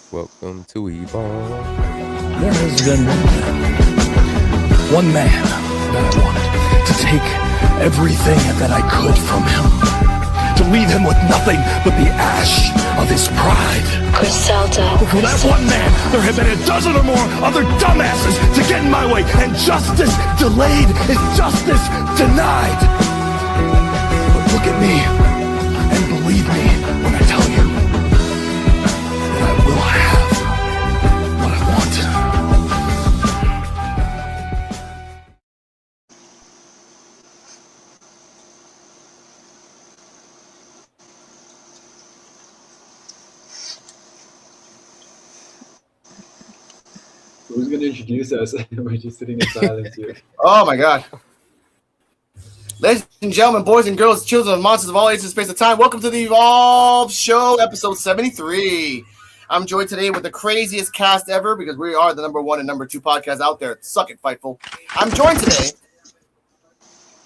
Welcome to Evolve. There has been one man that I wanted to take everything that I could from him, to leave him with nothing but the ash of his pride. But for that one man, there have been a dozen or more other dumbasses to get in my way, and justice delayed is justice denied. But look at me and believe me when I tell you that I will have what I want. Who's going to introduce us? We're just sitting in silence here. Oh my God. Ladies and gentlemen, boys and girls, children and monsters of all ages and space and time, welcome to the Evolve Show, episode 73. I'm joined today with the craziest cast ever because we are the number 1 and number 2 podcast out there. Suck it, Fightful. I'm joined today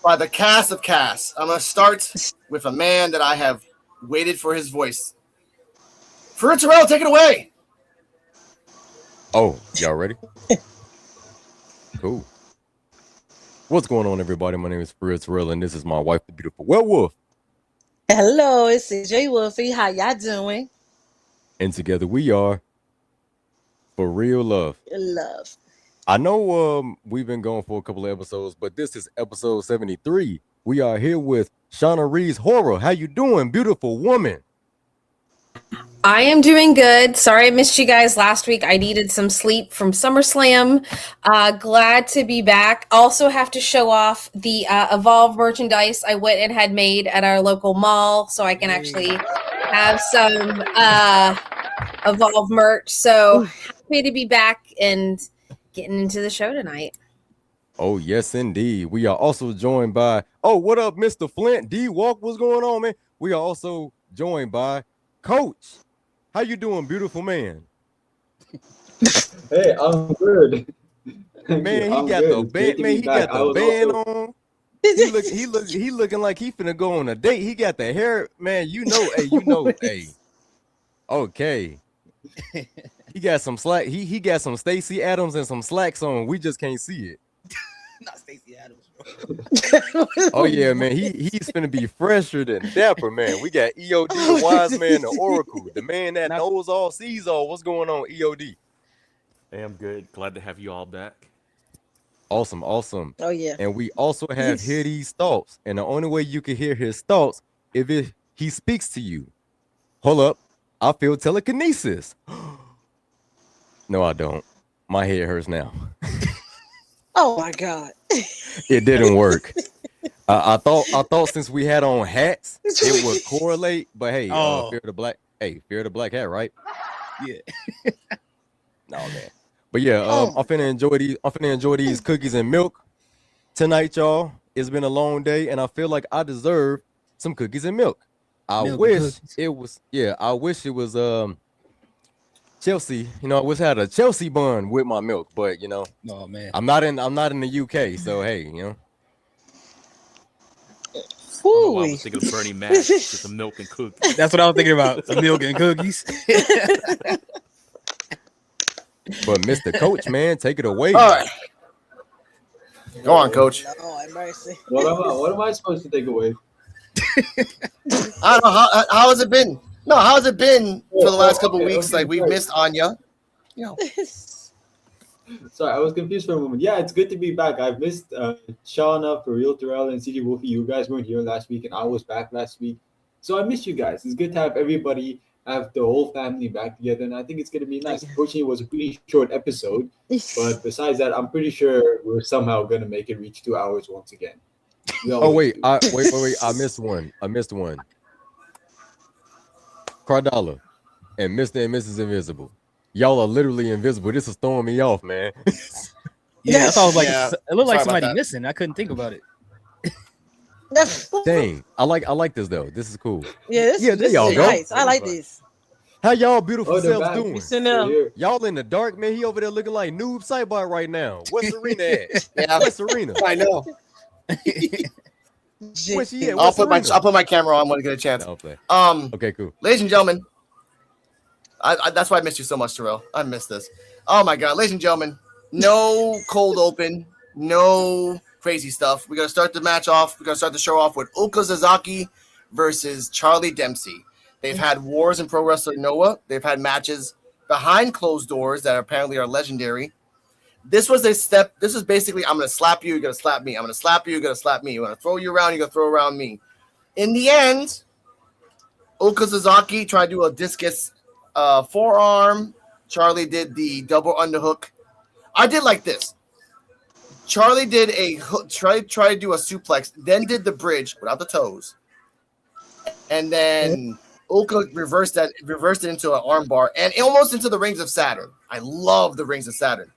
by the cast of casts. I'm going to start with a man that I have waited for his voice. Terrell, take it away. Oh, y'all ready? Cool. What's going on, everybody? My name is Terrell, and this is my wife, the beautiful werewolf. Hello, it's CJ Wolfie. How y'all doing? And together we are For Real Love. Love. I know we've been going for a couple of episodes, but this is episode 73. We are here with Shauna Reed's Horror. How you doing, beautiful woman? I am doing good. Sorry I missed you guys last week. I needed some sleep from SummerSlam. Glad to be back. Also have to show off the Evolve merchandise I went and had made at our local mall so I can actually have some Evolve merch. So happy to be back and getting into the show tonight. Oh, yes, indeed. We are also joined by, oh, what up, Mr. Flint? D-Walk, what's going on, man? We are also joined by Coach. How you doing, beautiful man? Hey, I'm good. Man, he got the band. Man, he got the band on. He looking like he finna go on a date. He got the hair, man. Hey. Okay. He got some slack. He got some Stacey Adams and some slacks on. We just can't see it. Not Stacey Adams, bro. Oh yeah, man. He's finna be fresher than dapper, man. We got EOD, the wise man, the oracle, the man that knows all, sees all. What's going on, EOD? Hey, I'm good. Glad to have you all back. Awesome. Oh yeah. And we also have Hear These Thoughts, and the only way you can hear his thoughts if he speaks to you. Hold up, I feel telekinesis. No, I don't. My head hurts now. Oh my God. It didn't work. I thought since we had on hats, it would correlate. But hey, fear the black hat, right? Yeah. No, man. But yeah, I'm finna enjoy these cookies and milk tonight, y'all. It's been a long day, and I feel like I deserve some cookies and milk. I wish it was Chelsea. You know, I wish I had a Chelsea bun with my milk, but you know, oh man, I'm not in the UK, so hey, you know. I was thinking of Bernie Mac with some milk and cookies. That's what I was thinking about, some milk and cookies. But Mr. Coach, man, take it away. All right. Go on, Coach. Oh, mercy. What am I supposed to take away? I don't know. How has it been? No, how has it been for the last couple of weeks? Like, we've missed Anya. You know. Sorry, I was confused for a moment. Yeah, it's good to be back. I've missed Shauna, For Real Terrell, and CJ Wolfie. You guys weren't here last week, and I was back last week. So I missed you guys. It's good to have everybody, have the whole family back together, and I think it's going to be nice. Unfortunately, it was a pretty short episode, but besides that, I'm pretty sure we're somehow going to make it reach 2 hours once again. Wait. I missed one. Cardalla and Mr. and Mrs. Invisible. Y'all are literally invisible. This is throwing me off, man. Yeah, I was like, it looked like somebody missing. I couldn't think about it. Dang, I like this though. This is cool. Yeah, this y'all is go. nice. I like this. How y'all beautiful selves doing? We Y'all in the dark, man. He over there looking like Noob Sidebot right now. Where's Serena at? Yeah. Where's Serena? I know. Where's she at? I'll put my camera on when I get a chance. Okay, cool. Ladies and gentlemen, That's why I missed you so much, Terrell. I missed this. Oh my God, ladies and gentlemen, no cold open, no crazy stuff. We're gonna start the match off. We're gonna start the show off with Oka Sasaki versus Charlie Dempsey. They've had wars in Pro Wrestler Noah. They've had matches behind closed doors that apparently are legendary. This was a step. This is basically, I'm gonna slap you, you're gonna slap me. I'm gonna slap you, you're gonna slap me. I'm gonna throw you around, you're gonna throw around me. In the end, Oka Sasaki tried to do a discus forearm. Charlie did the double underhook. I did like this. Charlie did a hook, tried to do a suplex, then did the bridge without the toes, and then Oka reversed it into an armbar and almost into the Rings of Saturn. I love the Rings of Saturn,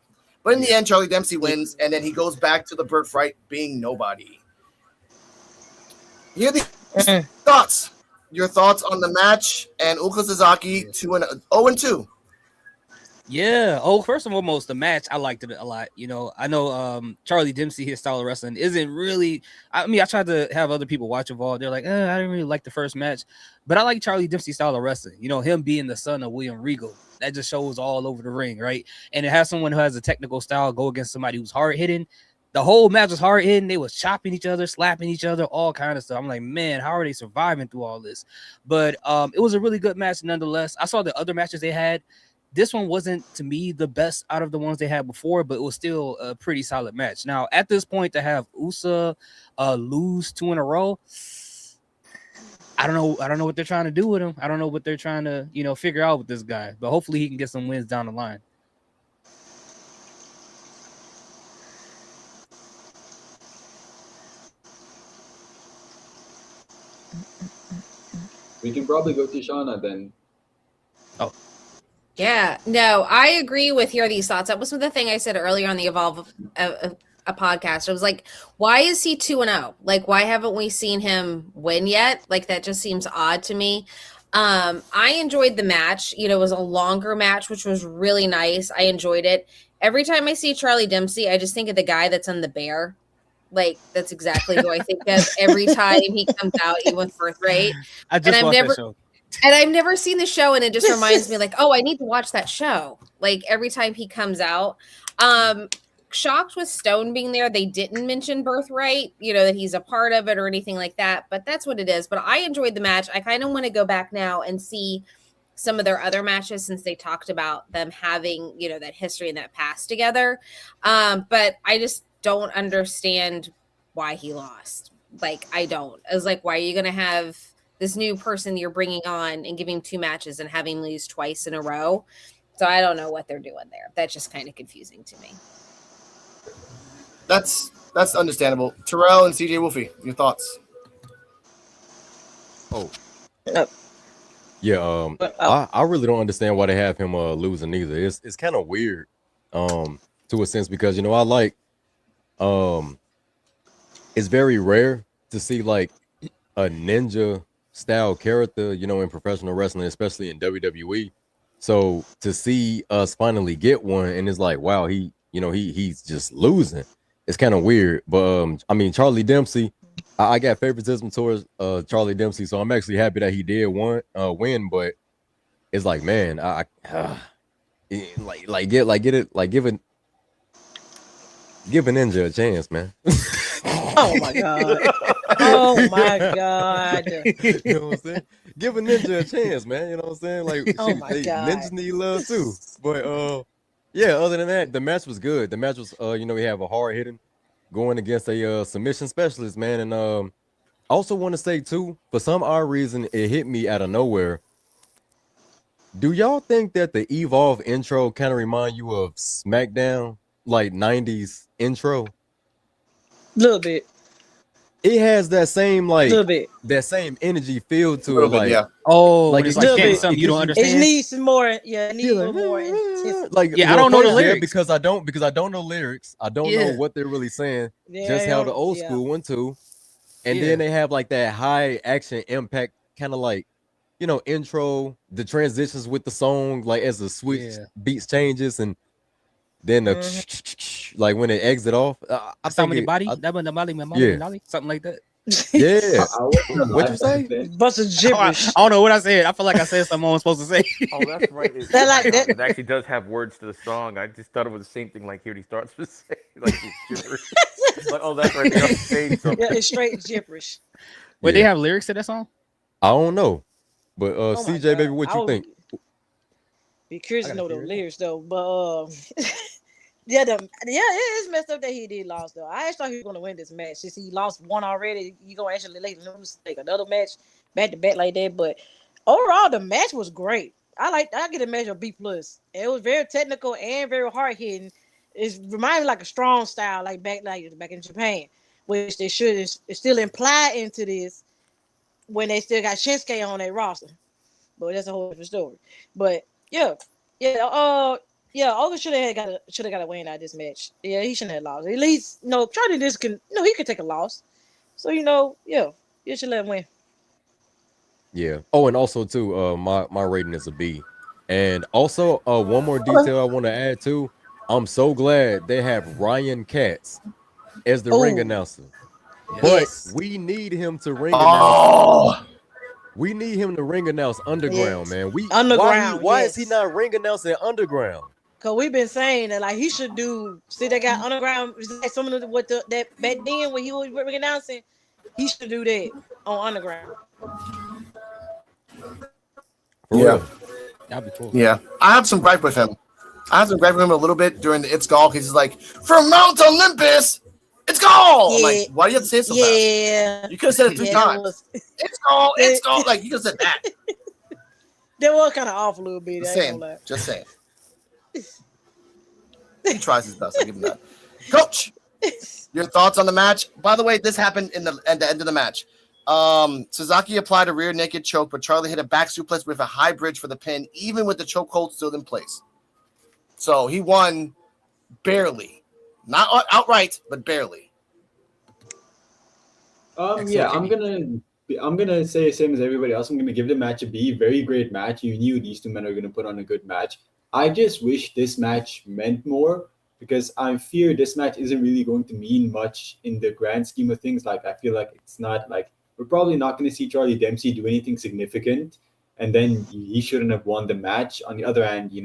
but in the end, Charlie Dempsey wins, and then he goes back to the birthright being nobody. Here are the thoughts. Your thoughts on the match and Oka Sasaki 0-2. Yeah. Oh, first and foremost, the match, I liked it a lot. You know, I know Charlie Dempsey, his style of wrestling isn't really. I mean, I tried to have other people watch Evolve. They're like, I didn't really like the first match, but I like Charlie Dempsey's style of wrestling. You know, him being the son of William Regal, that just shows all over the ring, right? And it has someone who has a technical style go against somebody who's hard hitting. The whole match was hard hitting. They was chopping each other, slapping each other, all kind of stuff. I'm like, man, how are they surviving through all this? But it was a really good match nonetheless. I saw the other matches they had. This one wasn't, to me, the best out of the ones they had before, but it was still a pretty solid match. Now, at this point, to have USA lose 2 in a row, I don't know what they're trying to do with him. I don't know what they're trying to, figure out with this guy. But hopefully he can get some wins down the line. We can probably go to Shauna then. Oh. Yeah, no, I agree with these thoughts. That was the thing I said earlier on the Evolve a podcast. I was like, why is he 2-0? Like, why haven't we seen him win yet? Like, that just seems odd to me. I enjoyed the match. It was a longer match, which was really nice. I enjoyed it. Every time I see Charlie Dempsey, I just think of the guy that's on the bear. Like, that's exactly who I think of every time he comes out, even with Birthright. I just watched that show. And I've never seen the show, and it just reminds me, like, oh, I need to watch that show. Like, every time he comes out. Shocked with Stone being there. They didn't mention Birthright, that he's a part of it or anything like that. But that's what it is. But I enjoyed the match. I kind of want to go back now and see some of their other matches since they talked about them having, that history and that past together. But I just don't understand why he lost. Like, I don't. I was like, why are you going to have this new person you're bringing on and giving 2 matches and having lose twice in a row? So I don't know what they're doing there. That's just kind of confusing to me. That's understandable. Terrell and CJ Wolfie, your thoughts? Yeah, I really don't understand why they have him losing either. It's kind of weird to a sense because I like it's very rare to see like a ninja style character, in professional wrestling, especially in WWE. So to see us finally get one and it's like, wow, he's just losing. It's kind of weird. But I mean, Charlie Dempsey, I got favoritism towards Charlie Dempsey, so I'm actually happy that he did win. But it's like, man, give a ninja a chance, man. Oh my god! Oh my god! You know what I'm saying? Give a ninja a chance, man. You know what I'm saying? Like, oh my god, ninjas need love too. But yeah. Other than that, the match was good. The match was, we have a hard hitting going against a submission specialist, man. And I also want to say too, for some odd reason, it hit me out of nowhere. Do y'all think that the Evolve intro kind of remind you of SmackDown, like 90s intro? A little bit. It has that same that same energy feel to it, like like it's like getting something you don't understand. It needs some more, it needs more intense. Like I don't know the lyrics because I don't know lyrics. I don't know what they're really saying. Just how the old school one too, and then they have like that high action impact kind of like intro, the transitions with the song, like as the switch beats changes and. Then the like when it exit off, something like that. Yeah. What you say? Bunch of gibberish. I don't know what I said. I feel like I said something I was supposed to say. Oh, that's right. They're like that. It actually does have words to the song. I just thought it was the same thing like he starts to say. Like it's gibberish. Like, oh, that's right. They have to say something. Yeah, it's straight gibberish. Wait, they have lyrics to that song? I don't know. But Oh my CJ, God. baby, what I you would think? Be curious I to gotta know hear the it. lyrics though. But yeah, it is messed up that he did lost though. I actually thought he was gonna win this match. Since he lost one already, you gonna actually lose like another match back to back like that. But overall, the match was great. I get a measure of B plus. It was very technical and very hard hitting. It reminded me like a strong style, like back in Japan, which they should is still imply into this when they still got Shinsuke on their roster. But that's a whole different story. But yeah, Oga should have got a win out of this match. Yeah, he shouldn't have lost. At least Charlie this can he could take a loss. So you should let him win. Yeah. Oh, and also too, my rating is a B. And also, one more detail I want to add too. I'm so glad they have Ryan Katz as the ring announcer. But we need him to ring announce. We need him to ring announce Underground, man. Underground. Why is he not ring announcing Underground? Cause we've been saying that like he should do. See, they got Underground. Like some of what that back then when he was ring announcing, he should do that on Underground. For real. That'd be cool. Yeah, I have some gripe with him. a little bit during the It's Gall. He's like, from Mount Olympus, it's Gall. Yeah. I'm like, why do you have to say it so fast? You could have said it 3 times. It's Gall. It's Gall. Like, you could have said that. That was kind of off a little bit. Just saying. He tries his best. I give him that. Coach, your thoughts on the match? By the way, this happened at the end of the match. Suzuki applied a rear naked choke, but Charlie hit a back suplex with a high bridge for the pin, even with the chokehold still in place. So he won barely, not outright, but barely. Yeah, I'm gonna say the same as everybody else. I'm gonna give the match a B. Very great match. You knew these two men are gonna put on a good match. I just wish this match meant more because I fear this match isn't really going to mean much in the grand scheme of things. Like, I feel like it's not like we're probably not going to see Charlie Dempsey do anything significant, and then he shouldn't have won the match. On the other hand, he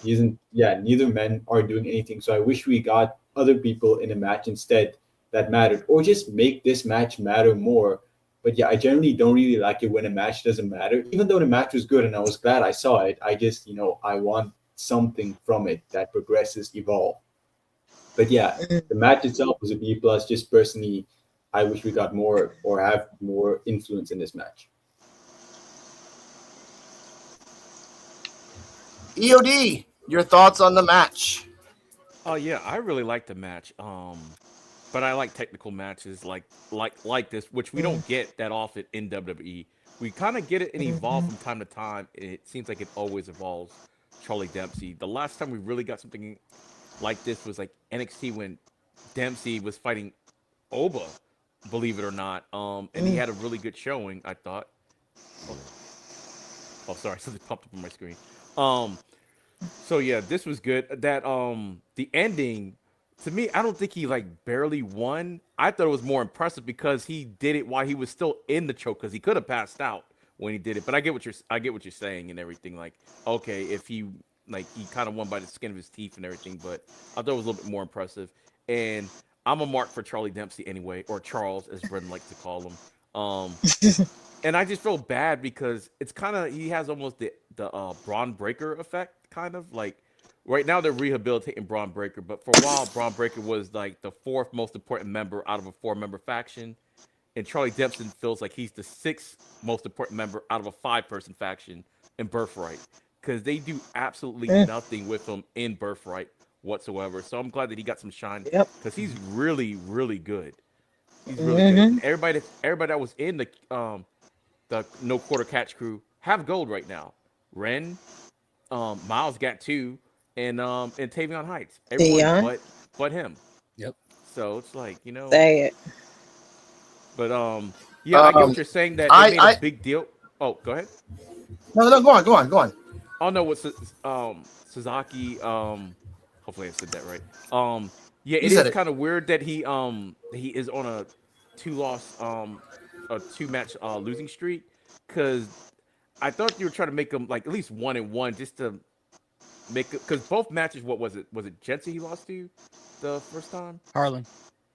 isn't. Yeah, neither men are doing anything. So I wish we got other people in a match instead that mattered, or just make this match matter more. But yeah, I generally don't really like it when a match doesn't matter. Even though the match was good and I was glad I saw it, I just, I want something from it that progresses, evolve. But yeah, the match itself was a B+. Just personally, I wish we got more or have more influence in this match. EOD, your thoughts on the match? Oh yeah, I really like the match. But I like technical matches like this, which we don't get that often in WWE. We kind of get it and evolve from time to time. It seems like it always evolves. Charlie Dempsey. The last time we really got something like this was like NXT when Dempsey was fighting Oba, believe it or not. And he had a really good showing, I thought. Oh, sorry, something popped up on my screen. So yeah, this was good. That the ending. To me, I don't think he barely won. I thought it was more impressive because he did it while he was still in the choke, because he could have passed out when he did it. But I get what you're saying and everything. Like, okay, if he kind of won by the skin of his teeth and everything, but I thought it was a little bit more impressive. And I'm a mark for Charlie Dempsey anyway, or Charles, as Brendan likes to call him. And I just feel bad because it's kind of, he has almost the Braun Breaker effect, kind of like. Right now, they're rehabilitating Braun Breaker, but for a while, Braun Breaker was like the 4th most important member out of a 4-member faction, and Charlie Dempsey feels like he's the 6th most important member out of a 5-person faction in Birthright, because they do absolutely nothing with him in Birthright whatsoever. So I'm glad that he got some shine, because he's really, really good. He's really good. And everybody that was in the No Quarter Catch crew have gold right now. Ren, Miles got 2. And Tavion Heights. Everyone but him. Yep. So it's like, Say it. But yeah, I get what you're saying, that they made a big deal. Oh, go ahead. No, go on. Oh no, with Suzuki, hopefully I said that right. Yeah, it is kind of weird that he is on a a 2-match losing streak, because I thought you were trying to make him like at least 1-1 just to make it, because both matches, what was it? Was it Jensen he lost to the first time? Harlan.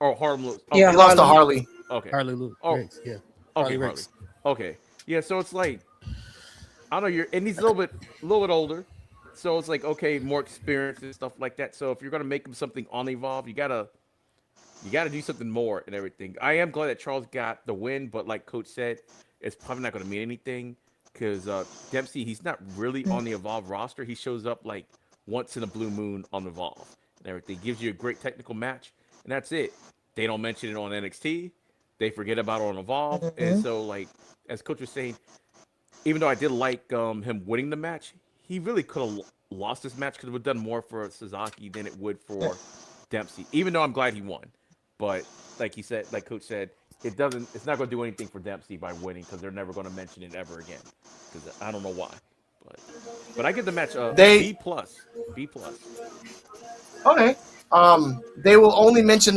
Oh, Harlem. Okay. Yeah, He lost to Harley. Okay. Harley Luke. Oh, Riggs, yeah. Okay, Harley. Okay. Yeah, so it's like, I don't know, and he's a little bit older. So it's like, okay, more experience and stuff like that. So if you're gonna make him something on Evolve, you gotta do something more and everything. I am glad that Charles got the win, but like Coach said, it's probably not gonna mean anything, because Dempsey, he's not really on the Evolve roster. He shows up like once in a blue moon on Evolve and everything. Gives you a great technical match, and that's it. They don't mention it on NXT. They forget about it on Evolve. And so, like, as Coach was saying, even though I did like him winning the match, he really could have lost this match, because it would have done more for Sasaki than it would for Dempsey. Even though I'm glad he won. But like he said, like Coach said, it's not going to do anything for Dempsey by winning, because they're never going to mention it ever again. Because I don't know why. But I give the match B+. B+. Okay. They will only mention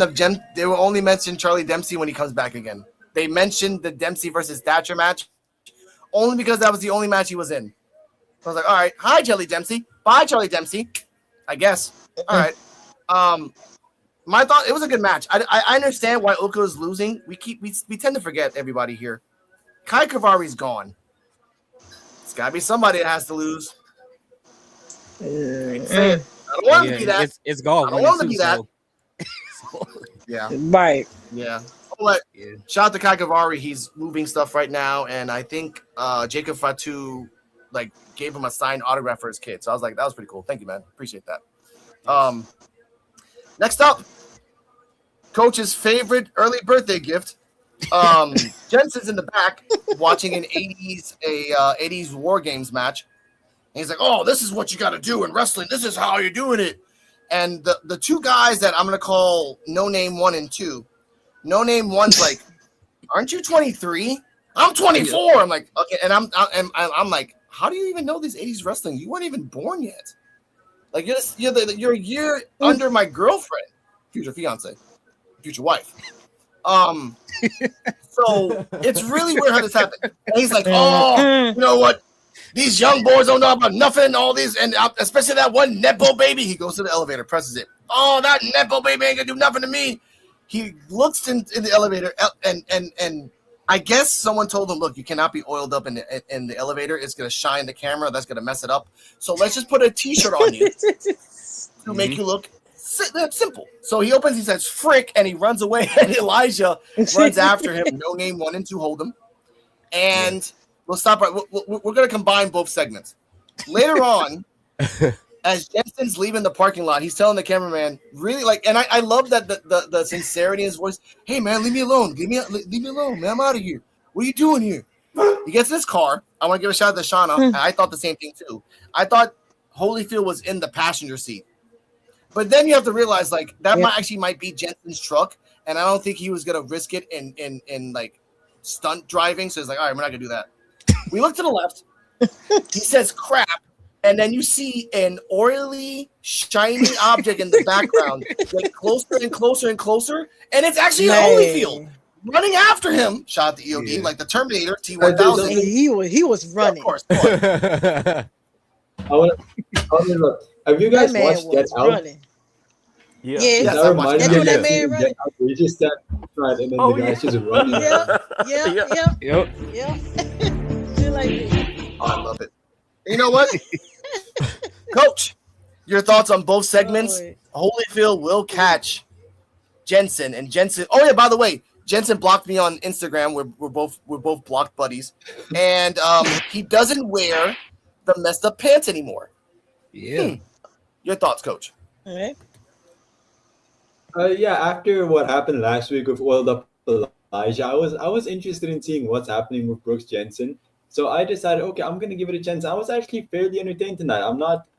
Charlie Dempsey when he comes back again. They mentioned the Dempsey versus Thatcher match only because that was the only match he was in. So I was like, all right, hi Charlie Dempsey, bye Charlie Dempsey, I guess. All right. My thought, it was a good match. I understand why Uka is losing. We tend to forget everybody here. Kai Kavari's gone. It's gotta be somebody that has to lose. I don't want him to be that. It's gone. I don't want him to be that. Yeah. Right. Yeah. Shout out to Kai Kavari. He's moving stuff right now, and I think Jacob Fatu like gave him a signed autograph for his kid. So I was like, that was pretty cool. Thank you, man. Appreciate that. Next up, Coach's favorite early birthday gift. Jensen's in the back watching an 80s War Games match. And he's like, oh, this is what you got to do in wrestling. This is how you're doing it. And the two guys that I'm going to call No Name 1 and 2, No Name 1's like, aren't you 23? I'm 24. I'm like, okay. And I'm like, how do you even know these 80s wrestling? You weren't even born yet. Like, you're a year under my girlfriend, future fiance, future wife. So it's really weird how this happened. And he's like, oh, you know what? These young boys don't know about nothing, all these, and especially that one Nepo baby. He goes to the elevator, presses it. Oh, that Nepo baby ain't gonna do nothing to me. He looks in the elevator, and I guess someone told him, look, you cannot be oiled up in the elevator. It's gonna shine the camera. That's gonna mess it up. So let's just put a T-shirt on you to make you look simple. So he opens, he says, frick, and he runs away, and Elijah runs after him. No Name 1 and 2 hold him. And we'll stop right. We're going to combine both segments. Later on, as Jensen's leaving the parking lot, he's telling the cameraman, really like, and I love that the sincerity in his voice. Hey, man, leave me alone. Leave me alone, man. I'm out of here. What are you doing here? He gets in his car. I want to give a shout out to Shauna. I thought the same thing, too. I thought Holyfield was in the passenger seat. But then you have to realize, like, that might be Jensen's truck, and I don't think he was going to risk it in like, stunt driving. So he's like, all right, we're not going to do that. We look to the left. He says crap, and then you see an oily, shiny object in the background get closer and closer and closer, and it's actually Holyfield running after him. Shot the EOD like the Terminator T-1000. He was running. Of course. I want to look. Have you guys watched Get Out? Running. Yeah. Yes. That reminds me of that man Get Out, where you just stand outside and then the guy's just running. Yeah. Like oh, I love it. You know what? Coach, your thoughts on both segments? Holyfield will catch Jensen, and Jensen. Oh yeah, by the way, Jensen blocked me on Instagram. We're both blocked buddies, and he doesn't wear the messed up pants anymore. Yeah. Your thoughts, Coach? all right. Yeah, after what happened last week with Oiled Up Elijah, I was interested in seeing what's happening with Brooks Jensen. So I decided, okay, I'm gonna give it a chance. I was actually fairly entertained tonight.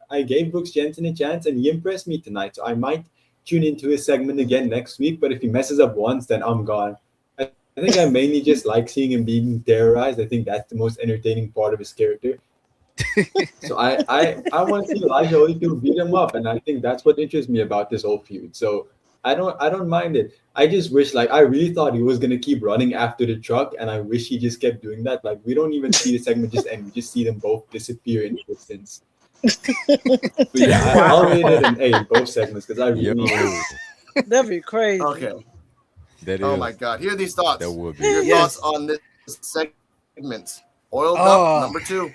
I gave Brooks Jensen a chance, and he impressed me tonight. So I might tune into his segment again next week. But if he messes up once, then I'm gone. I think I mainly just like seeing him being terrorized. I think that's the most entertaining part of his character. So I want to see Elijah Holyfield beat him up, and I think that's what interests me about this whole feud. So I don't mind it. I just wish, like, I really thought he was gonna keep running after the truck, and I wish he just kept doing that. Like, we don't even see the segment just end; we just see them both disappear in the distance. But yeah, I'll rate it an A, both segments, because I really. That'd be crazy. Okay. That is. Oh my God! Here are these thoughts. That would be. Your thoughts on this segment. Oiled up, number 2.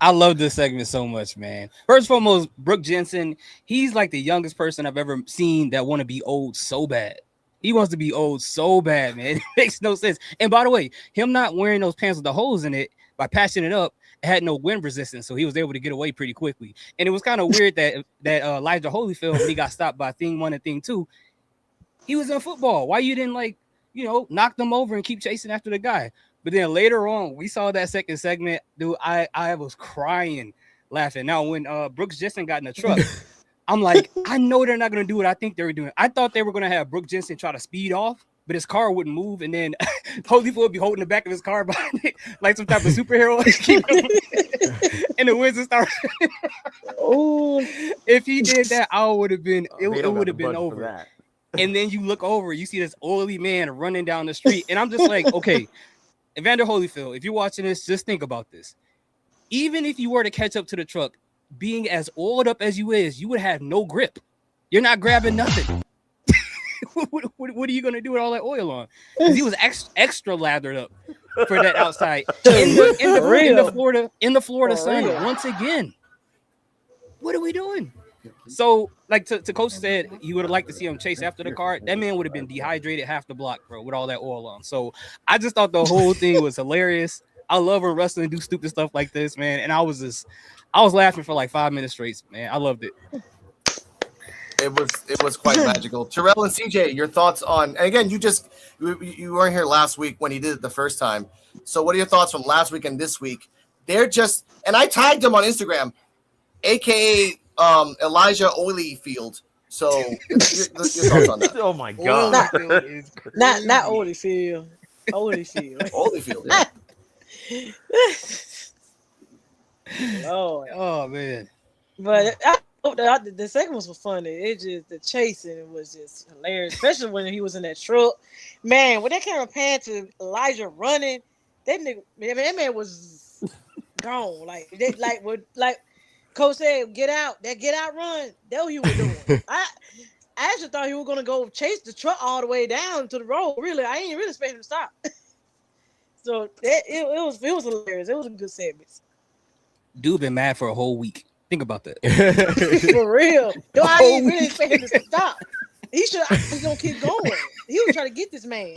I love this segment so much, man. First and foremost, Brooke Jensen, he's like the youngest person I've ever seen that want to be old so bad. He wants to be old so bad, man. It makes no sense. And by the way, him not wearing those pants with the holes in it, by patching it up, it had no wind resistance, so he was able to get away pretty quickly. And it was kind of weird that Elijah Holyfield, when he got stopped by Thing 1 and Thing 2, he was in football. Why you didn't, like, knock them over and keep chasing after the guy? But then later on, we saw that second segment, dude. I was crying, laughing. Now, when Brooks Jensen got in the truck, I'm like, I know they're not gonna do what I think they were doing. I thought they were gonna have Brooks Jensen try to speed off, but his car wouldn't move, and then Holyfield would be holding the back of his car behind it, like some type of superhero. And the wizard starts. Oh, if he did that, I would have been. It would have been over. And then you look over, you see this oily man running down the street, and I'm just like, okay. Evander Holyfield, if you're watching this, just think about this. Even if you were to catch up to the truck, being as oiled up as you would have no grip. You're not grabbing nothing. What are you going to do with all that oil on? Because he was extra lathered up for that outside in the Florida sun once again. What are we doing? So, like to Coach said, he would have liked to see him chase after the car. That man would have been dehydrated half the block, bro, with all that oil on. So I just thought the whole thing was hilarious. I love when wrestling do stupid stuff like this, man. And I was laughing for like 5 minutes straight, man. I loved it. It was quite magical. Terrell and CJ, your thoughts on? And again, you weren't here last week when he did it the first time. So what are your thoughts from last week and this week? They're just, and I tagged him on Instagram, aka Elijah Olyfield. So your thoughts on that? Oh my God! Not Olyfield. Olyfield. Oh man! But the segments were funny. It just the chasing was just hilarious, especially when he was in that truck. Man, when that camera panned to Elijah running, that man was gone. Like Coach said, get out run. That's what he was doing. I actually thought he was gonna go chase the truck all the way down to the road. Really, I ain't really expecting him to stop. So it was hilarious. It was a good segment. Dude been mad for a whole week. Think about that. For real. No, I ain't really expecting him to stop. He's gonna keep going. He was trying to get this man.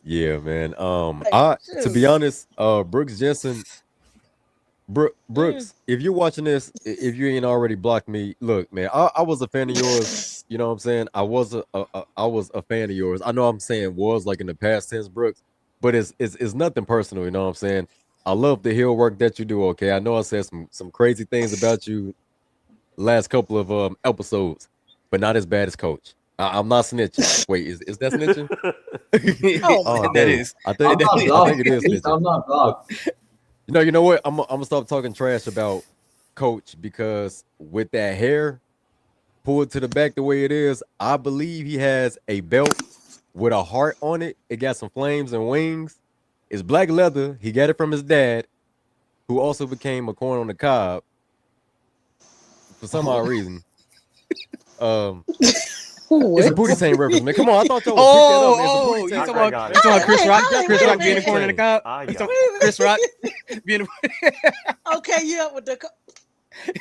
Yeah, man. To be honest, Brooks Jensen. Brooks, if you're watching this, if you ain't already blocked me, look, man, I was a fan of yours. You know what I'm saying? I was a fan of yours. I know I'm saying was like in the past tense, Brooks, but it's nothing personal. You know what I'm saying? I love the heel work that you do. Okay, I know I said some crazy things about you last couple of episodes, but not as bad as Coach. I'm not snitching. Wait, is that snitching? That is. I think it is snitching. I'm not blocked. You know what? I'm gonna stop talking trash about Coach because with that hair pulled to the back the way it is, I believe he has a belt with a heart on it. It got some flames and wings. It's black leather. He got it from his dad, who also became a corn on the cob for some odd reason. It's a booty tank reference, man. Come on, I thought y'all would pick that up, man. You talking about Chris Rock? Chris Rock being a corn on the cob? Chris Rock being Okay, yeah, with the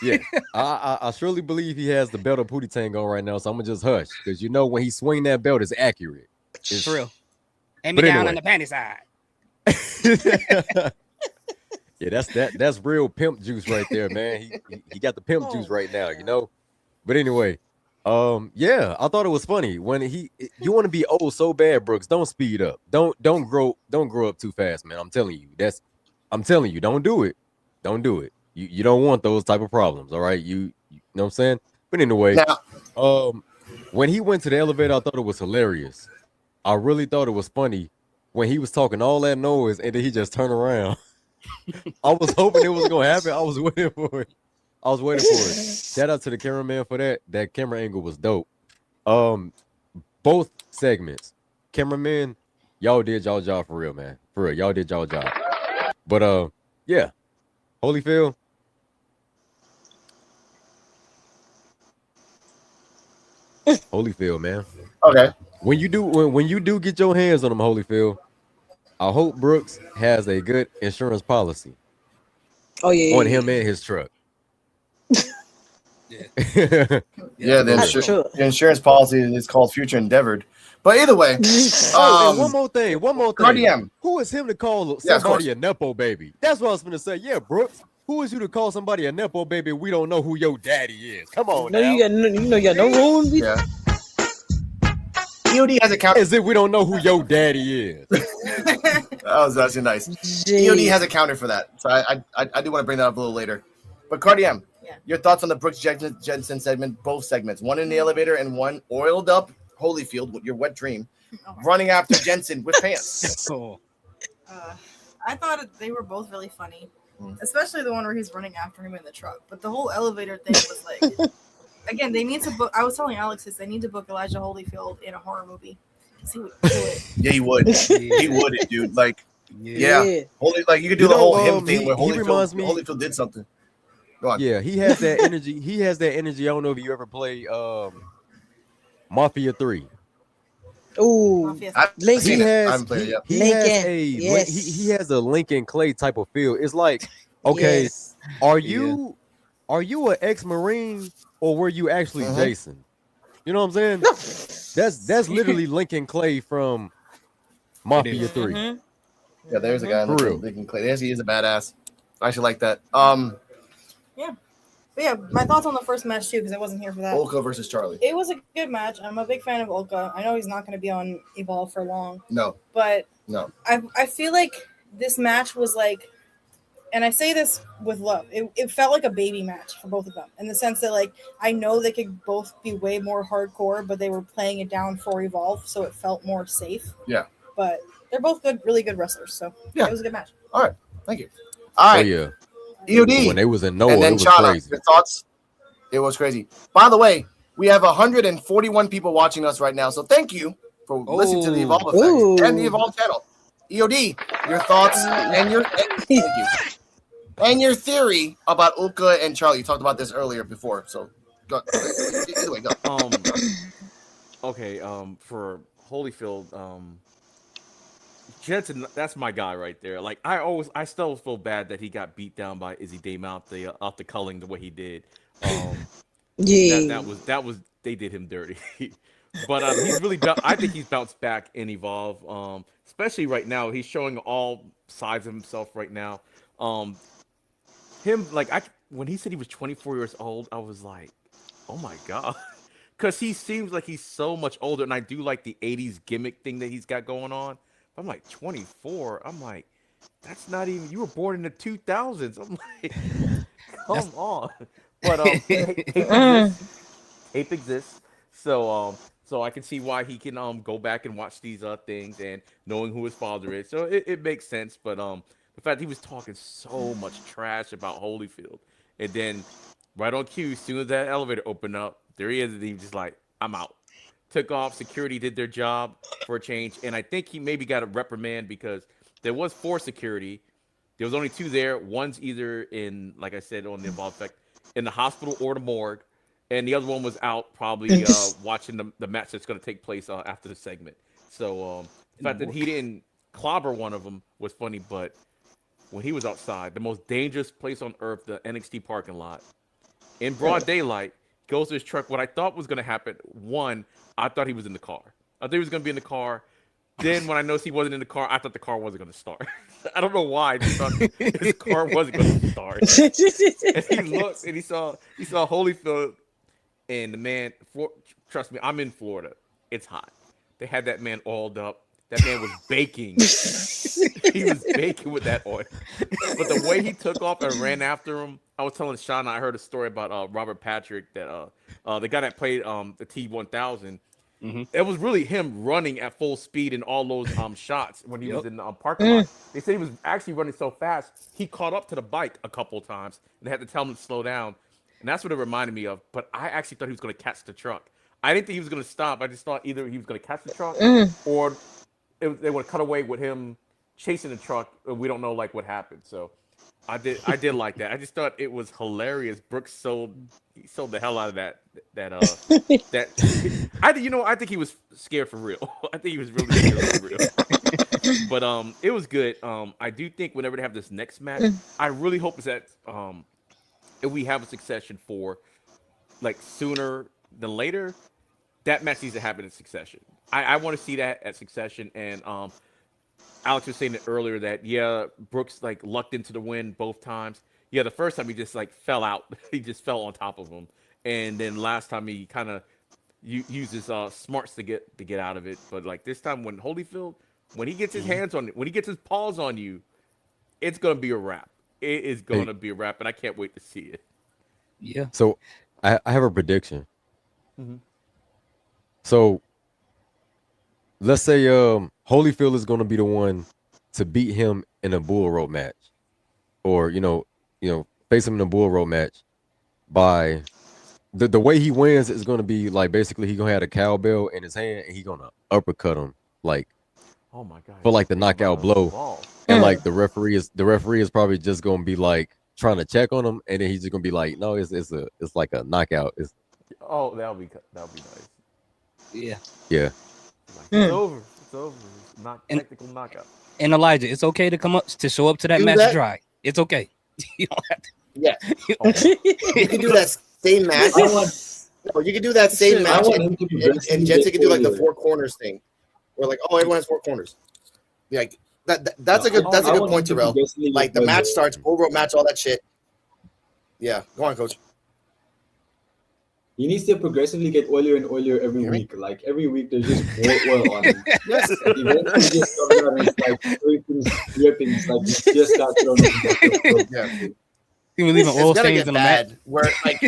yeah. I surely believe he has the belt of Pootie Tang on right now, so I'm gonna just hush because when he swing that belt, it's accurate. It's true. And me down on the panty side. Yeah, that's real pimp juice right there, man. He got the pimp juice right now, But anyway, yeah, I thought it was funny when you want to be old so bad, Brooks. Don't speed up. Don't grow up too fast, man. I'm telling you, don't do it. Don't do it. You don't want those type of problems, all right? You know what I'm saying? But anyway, when he went to the elevator, I thought it was hilarious. I really thought it was funny when he was talking all that noise and then he just turned around. I was hoping it was gonna happen. I was waiting for it. Shout out to the cameraman for that. That camera angle was dope. Both segments, cameraman, y'all did y'all job for real, man. For real, y'all did y'all job. But yeah, Holyfield. Holyfield, man. Okay. When you do get your hands on him, Holyfield, I hope Brooks has a good insurance policy. Oh yeah. On him and his truck. Yeah. The insurance policy is called Future Endeavored. But either way, and one more thing. RDM. Who is him to call somebody a nepo baby? That's what I was going to say. Yeah, Brooks. Who is you to call somebody a nepo baby? We don't know who your daddy is. Come on, no, you got no room. Yeah. EOD has a counter. As if we don't know who your daddy is. That was actually nice. EOD has a counter for that, so I do want to bring that up a little later. But Cardium, your thoughts on the Brooks Jensen segment, both segments, one in the elevator and one oiled up Holyfield with your wet dream, running after Jensen with pants. I thought they were both really funny, especially the one where he's running after him in the truck. But the whole elevator thing was like, again, they need to book. I was telling Alex this. They need to book Elijah Holyfield in a horror movie. He would do it. Yeah, he would. He would, dude. Like, yeah. Like you could do the whole him thing where Holyfield did something. Go on. Yeah, he has that energy. He has that energy. I don't know if you ever play Mafia 3. Ooh, he has a Lincoln Clay type of feel. It's like, okay, are you an ex-Marine or were you actually Jason? You know what I'm saying? That's literally Lincoln Clay from Mafia 3. Yeah, there's a guy in Lincoln Clay. He is a badass. I actually like that. Yeah. But yeah, my thoughts on the first match too, because I wasn't here for that. Olka versus Charlie. It was a good match. I'm a big fan of Olka. I know he's not going to be on Evolve for long. No. But I feel like this match was like, and I say this with love, it felt like a baby match for both of them, in the sense that, like, I know they could both be way more hardcore, but they were playing it down for Evolve, so it felt more safe. Yeah. But they're both good, really good wrestlers, so it was a good match. All right. Thank you. All right. Oh, yeah. EOD. When they was in Noah, and then it was Chana, crazy. Your thoughts? It was crazy. By the way, we have 141 people watching us right now, so thank you for listening to the Evolve Effect and the Evolve channel. EOD, your thoughts and your thank you. And your theory about Ulka and Charlie. You talked about this earlier before, so go. Either way, go. Okay. For Holyfield, Jensen, that's my guy right there. Like I still feel bad that he got beat down by Izzy Damon off the culling the way he did. That was they did him dirty. But he's really I think he's bounced back in Evolve. Especially right now, he's showing all sides of himself right now. When he said he was 24 years old, I was like, oh my god, because he seems like he's so much older, and I do like the 80s gimmick thing that he's got going on. I'm like 24. I'm like, that's not even. You were born in the 2000s. I'm like, come on. But tape exists, so I can see why he can go back and watch these things and knowing who his father is. So it makes sense. But the fact he was talking so much trash about Holyfield, and then right on cue, as soon as that elevator opened up, there he is, and he was just like, I'm out. Took off. Security did their job for a change, and I think he maybe got a reprimand because there was 4 security. There was only 2 there. One's either in, like I said, on the Evolve Effect, in the hospital or the morgue, and the other one was out probably watching the match that's going to take place after the segment. So the fact that he didn't clobber one of them was funny, but when he was outside, the most dangerous place on earth, the NXT parking lot, in broad daylight, goes to his truck. What I thought was going to happen, one, I thought he was in the car. I thought he was going to be in the car. Then when I noticed he wasn't in the car, I thought the car wasn't going to start. I don't know why. I just thought his car wasn't going to start. And he looked and he saw Holyfield, and the man. Trust me, I'm in Florida. It's hot. They had that man oiled up. That man was baking. He was baking with that oil. But the way he took off and ran after him, I was telling Shauna, I heard a story about Robert Patrick, that the guy that played the T-1000. Mm-hmm. It was really him running at full speed in all those shots when he was in the parking lot. They said he was actually running so fast, he caught up to the bike a couple of times, and they had to tell him to slow down. And that's what it reminded me of. But I actually thought he was going to catch the truck. I didn't think he was gonna stop. I just thought either he was gonna catch the truck or they would cut away with him chasing the truck. And we don't know like what happened. So I did like that. I just thought it was hilarious. Brooks sold the hell out of that. I think he was scared for real. I think he was really scared for real. But it was good. I do think whenever they have this next match, I really hope is that if we have a Succession for like sooner than later, that match needs to happen in Succession. I want to see that at Succession. And Alex was saying it earlier that Brooks like lucked into the win both times. Yeah, the first time he just like fell out. He just fell on top of him. And then last time he kind of uses smarts to get out of it. But like this time when Holyfield, when he gets his hands on it, when he gets his paws on you, it's gonna be a wrap. It is gonna be a wrap, and I can't wait to see it. Yeah. So I have a prediction. So let's say Holyfield is gonna be the one to beat him in a bull rope match, or face him in a bull rope match by the way he wins is gonna be like basically he gonna have a cowbell in his hand and he gonna uppercut him like. Oh my god! For like the knockout blow, and like the referee is probably just gonna be like trying to check on him, and then he's just gonna be like, no, it's like a knockout. That'll be nice. Yeah. Yeah. It's over. It's over. It's not technical knockout. And Elijah, it's okay to show up to that match dry. It's okay. You don't have to. Yeah. You can do that same match. You can do that same match, and Jensen can do like the four corners thing. We're like, everyone has four corners. Like that's a good point, Terrell. Like the match starts, over match, all that shit. Yeah, go on, coach. He needs to progressively get oilier and oilier every week. Like every week, there's just more oil on him. Yes. Eventually, just comes out and it's like everything's dripping. It's like he just got thrown. Yeah. He was leaving oil stains in the mat. Where like,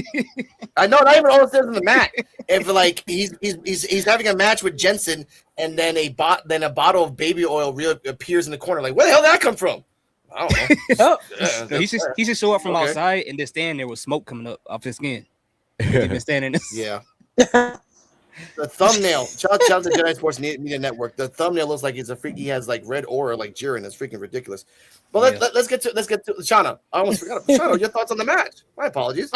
I know, not even oil stains in the mat. If like he's having a match with Jensen, and then a bottle of baby oil appears in the corner. Like, where the hell did that come from? I don't know. No, he should show up from outside and just stand there with smoke coming up off his skin. He's been standing there. Yeah. The thumbnail. Shout out to Jedi Sports Media Network. The thumbnail looks like he has like red aura like Jiren. It's freaking ridiculous. But let's get to Shauna. I almost forgot. Shauna, your thoughts on the match? My apologies.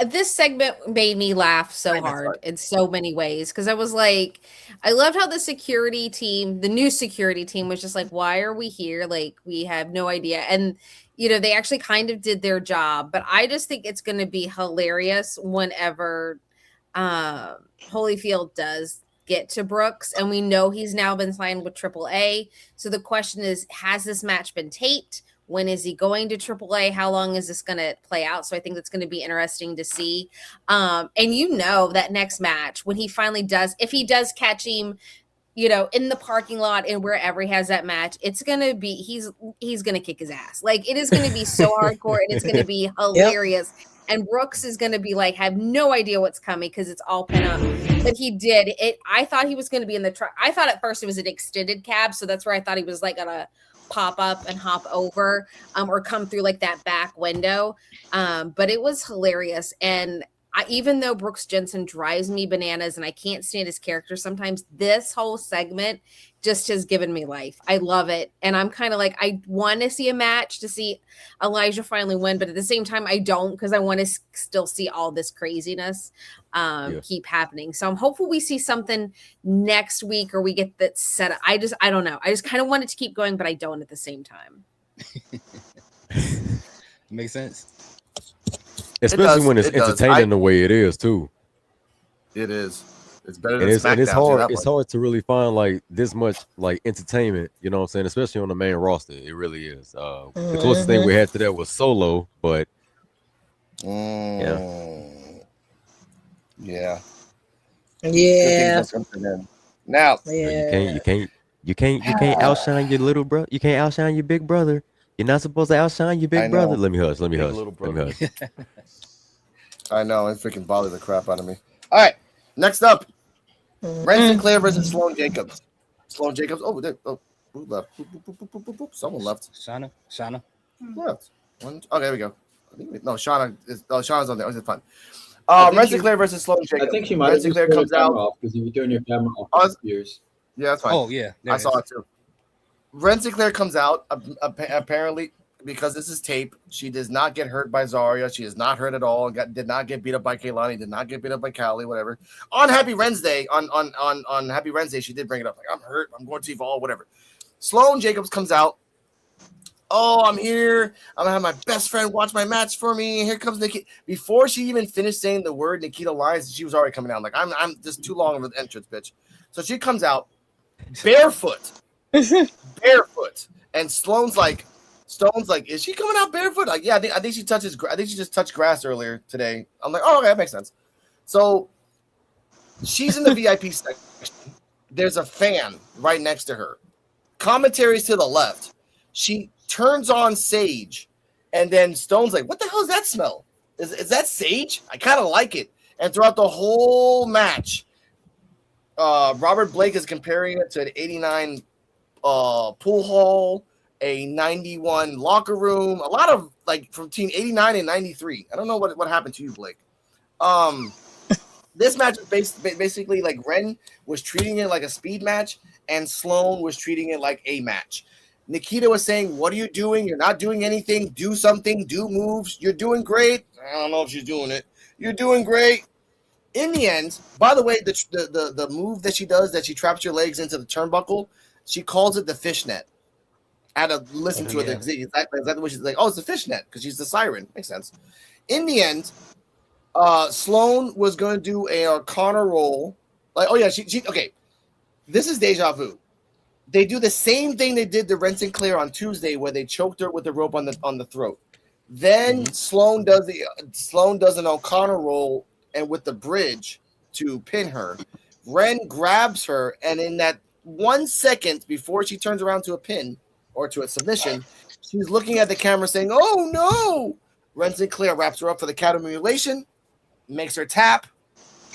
This segment made me laugh so hard in so many ways because I was like, I loved how the new security team was just like, why are we here? Like, we have no idea. And they actually kind of did their job, but I just think it's going to be hilarious whenever Holyfield does get to Brooks, and we know he's now been signed with AAA. So the question is, has this match been taped? When is he going to AAA? How long is this going to play out? So I think that's going to be interesting to see. And that next match, when he finally does, if he does catch him, in the parking lot and wherever he has that match, it's going to be, he's going to kick his ass. Like, it is going to be so hardcore and it's going to be hilarious. Yep. And Brooks is going to be like, have no idea what's coming because it's all pent up. But he did it. I thought he was going to be in the truck. I thought at first it was an extended cab. So that's where I thought he was like going to pop up and hop over or come through like that back window. But it was hilarious. And even though Brooks Jensen drives me bananas and I can't stand his character sometimes, this whole segment just has given me life. I love it. And I'm kind of like, I want to see a match to see Elijah finally win, but at the same time, I don't, because I want to still see all this craziness keep happening. So I'm hopeful we see something next week or we get that set up. I don't know. I just kind of want it to keep going, but I don't at the same time. Makes sense. Especially when it's entertaining the way it is too. It is. It's better than SmackDown. And it's hard. It's hard to really find like this much like entertainment. You know what I'm saying? Especially on the main roster, it really is. The closest thing we had to that was Solo, but yeah. Now you can't outshine your little brother. You can't outshine your big brother. You're not supposed to outshine your big brother. Let me hush. Let me hush. I know. It freaking bothered the crap out of me. All right. Next up, Ren Sinclair versus Sloan Jacobs. Sloan Jacobs. Who left? Someone left. Shauna. Left. Okay, there we go. No, Shauna's on there. It's fine. Ren Sinclair versus Sloan Jacobs. I think she might Ren have just Sinclair turned comes her camera out. off because if you turn your camera off, it disappears. Yeah, that's fine. Oh yeah, I saw it too. Ren Sinclair comes out apparently because this is tape. She does not get hurt by Zarya. She is not hurt at all. Did not get beat up by Kaylani. Did not get beat up by Callie. Whatever. On Happy Wednesday, on Happy Wednesday, she did bring it up. Like, I'm hurt. I'm going to Evolve. Whatever. Sloan Jacobs comes out. Oh, I'm here. I'm gonna have my best friend watch my match for me. Here comes Nikita. Before she even finished saying the word Nikita Lyons, she was already coming out. Like, I'm just too long of an entrance, bitch. So she comes out barefoot. And Stone's like, is she coming out barefoot? Like, yeah, I think she just touched grass earlier today. I'm like, oh, okay, that makes sense. So she's in the VIP section. There's a fan right next to her. Commentaries to the left. She turns on Sage, and then Stone's like, what the hell is that smell? Is that Sage? I kind of like it. And throughout the whole match, Robert Blake is comparing it to an 89 pool hall, a 91 locker room, a lot of like from team 89 and 93. I don't know what happened to you, Blake. This match was basically like Ren was treating it like a speed match, and Sloan was treating it like a match. Nikita was saying, what are you doing? You're not doing anything. Do something. Do moves. You're doing great. I don't know if she's doing it. You're doing great. In the end, by the way, the move that she does, that she traps your legs into the turnbuckle, she calls it the fishnet. I had to listen to it exactly what she's like. Oh, it's the fishnet because she's the siren. Makes sense. In the end, Sloan was going to do a Arcana roll. Like, oh yeah, she okay. This is deja vu. They do the same thing they did to Ren Sinclair on Tuesday, where they choked her with the rope on the throat. Then Sloan does an Arcana roll and with the bridge to pin her. Ren grabs her, and in that 1 second before she turns around to a pin or to a submission, she's looking at the camera saying, "Oh no!" Ren Sinclair wraps her up for the cat mutilation, makes her tap.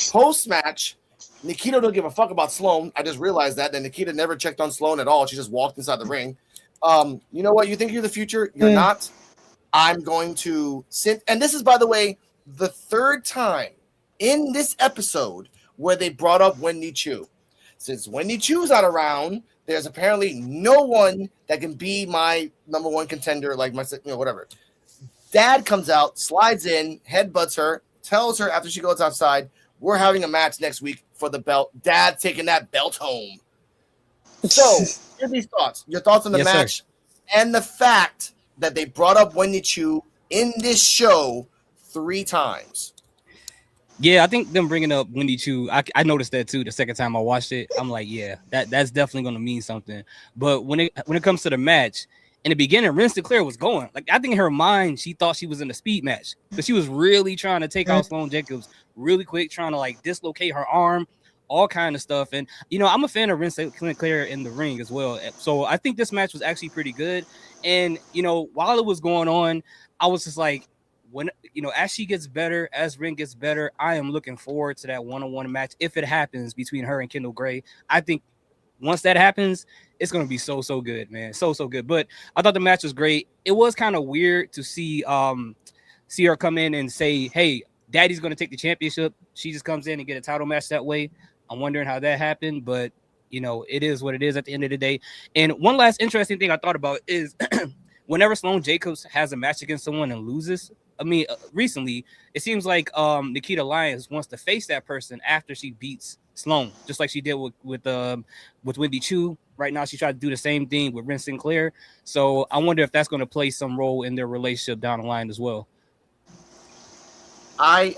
Post match, Nikita don't give a fuck about Sloan. I just realized that Nikita never checked on Sloan at all. She just walked inside the ring. You know what? You think you're the future? You're not. I'm going to sit. And this is, by the way, the third time in this episode where they brought up Wendy Chu. Since Wendy Chu's not around, there's apparently no one that can be my number one contender, like my, whatever. Dad comes out, slides in, headbutts her, tells her after she goes outside, we're having a match next week for the belt. Dad taking that belt home. So, here's these thoughts. Your thoughts on the match and the fact that they brought up Wendy Chu in this show 3 times. Yeah, I think them bringing up Wendy Chu, I noticed that too the second time I watched it. I'm like, yeah, that's definitely going to mean something. But when it comes to the match, in the beginning, Ren Sinclair was going. Like, I think in her mind, she thought she was in a speed match. Because she was really trying to take out Sloan Jacobs really quick, trying to, like, dislocate her arm, all kind of stuff. And, I'm a fan of Ren Sinclair in the ring as well. So I think this match was actually pretty good. And, while it was going on, I was just like, when as she gets better, as Ren gets better, I am looking forward to that one-on-one match if it happens between her and Kendall Gray. I think once that happens, it's going to be so good, man. So good. But I thought the match was great. It was kind of weird to see her come in and say, hey, Daddy's going to take the championship. She just comes in and get a title match that way. I'm wondering how that happened, but it is what it is at the end of the day. And one last interesting thing I thought about is whenever Sloan Jacobs has a match against someone and loses, recently, it seems like Nikita Lyons wants to face that person after she beats Sloan, just like she did with Wendy Chu. Right now, she tried to do the same thing with Ren Sinclair. So I wonder if that's going to play some role in their relationship down the line as well. I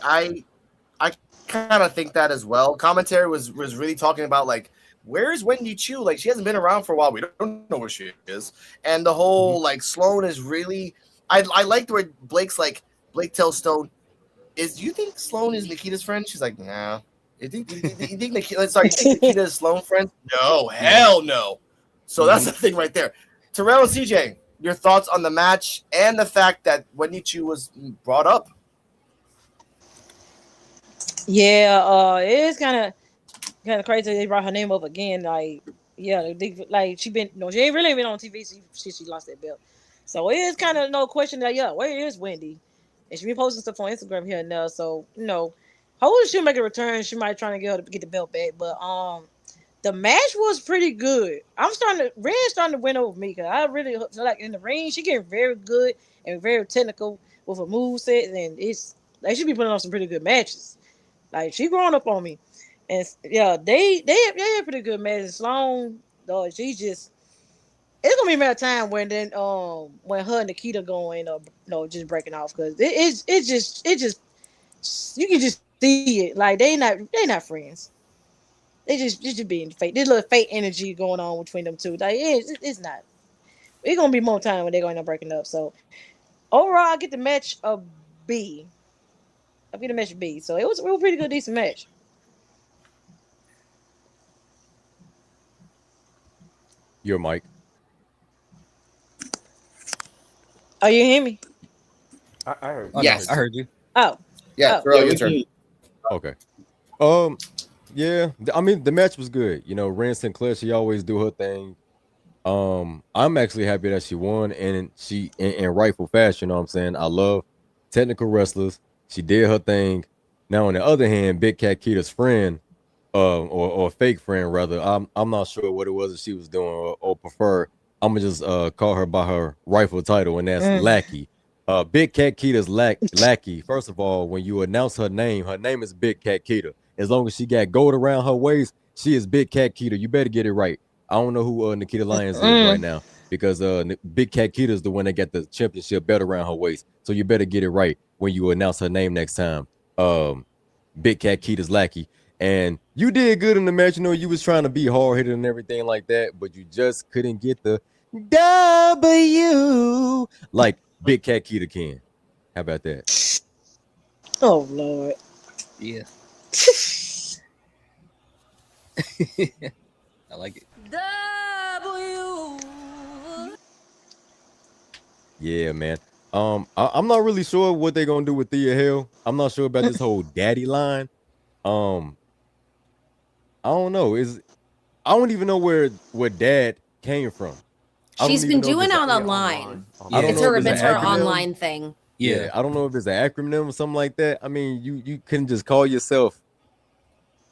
kind of think that as well. Commentary was really talking about, like, where's Wendy Chu? Like, she hasn't been around for a while. We don't know where she is. And the whole like Sloan is really. I like the way Blake tells Stone, do you think Sloan is Nikita's friend? She's like, nah. You think Nikita is Sloan's friend? No, hell no. So that's the thing right there. Terrell and CJ, your thoughts on the match and the fact that Wendy Chu was brought up? Yeah, it is kind of crazy they brought her name up again. Like, yeah, she been she ain't really been on TV since she lost that belt. So it is kind of no question that where is Wendy? and she be posting stuff on Instagram here and there. So hopefully she'll make a return. She might try to get her to get the belt back, but the match was pretty good. Ren's starting to win over me because I really feel like in the ring she getting very good and very technical with her moveset, and they should be putting on some pretty good matches. Like she growing up on me, and yeah, they have pretty good matches. Sloan, though, it's gonna be a matter of time when her and Nikita going just breaking off because it just you can just see it like they not friends. They just being fake. There's a little fake energy going on between them two. Like it's not. It's gonna be more time when they're going to breaking up. So overall, I get the match a B. I get the match a B. So it was a real pretty good, decent match. Your mic. Oh, you hear me? I heard. Yes. I heard you. Oh. Yeah, Terrell, your turn. Okay. Yeah. I mean, the match was good. Ren Sinclair, she always do her thing. I'm actually happy that she won, and she in rightful fashion. You know what I'm saying? I love technical wrestlers. She did her thing. Now, on the other hand, Big Cat Kita's friend, or fake friend rather, I'm not sure what it was that she was doing, or prefer. I'm gonna just call her by her rightful title, and that's Lackey. Big Cat Kita's Lackey. First of all, when you announce her name is Big Cat Kita. As long as she got gold around her waist, she is Big Cat Kita. You better get it right. I don't know who Nikita Lyons is right now because Big Cat Kita is the one that got the championship belt around her waist. So you better get it right when you announce her name next time. Big Cat Kita's Lackey. And you did good in the match. You was trying to be hard-hitted and everything like that, but you just couldn't get the W like Big Cat Kita can. How about that? Oh, Lord. Yeah. I like it. Yeah, man. I'm not really sure what they're gonna do with Thea Hale. I'm not sure about this whole daddy line. I don't know. I don't even know where dad came from. She's been doing it online. It's her online thing. Yeah, I don't know if it's an acronym or something like that. I mean, you couldn't just call yourself.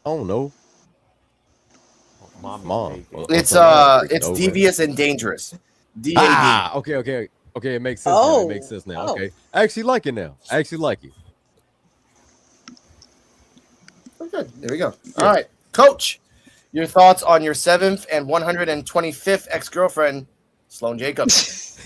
I don't know. Mom. It's devious and dangerous. DAD. Okay. It makes sense. Now. It makes sense now. Okay, I actually like it now. I actually like it. Oh, good. There we go. Yeah. All right, Coach. Your thoughts on your 7th and 125th ex-girlfriend, Sloan Jacobs?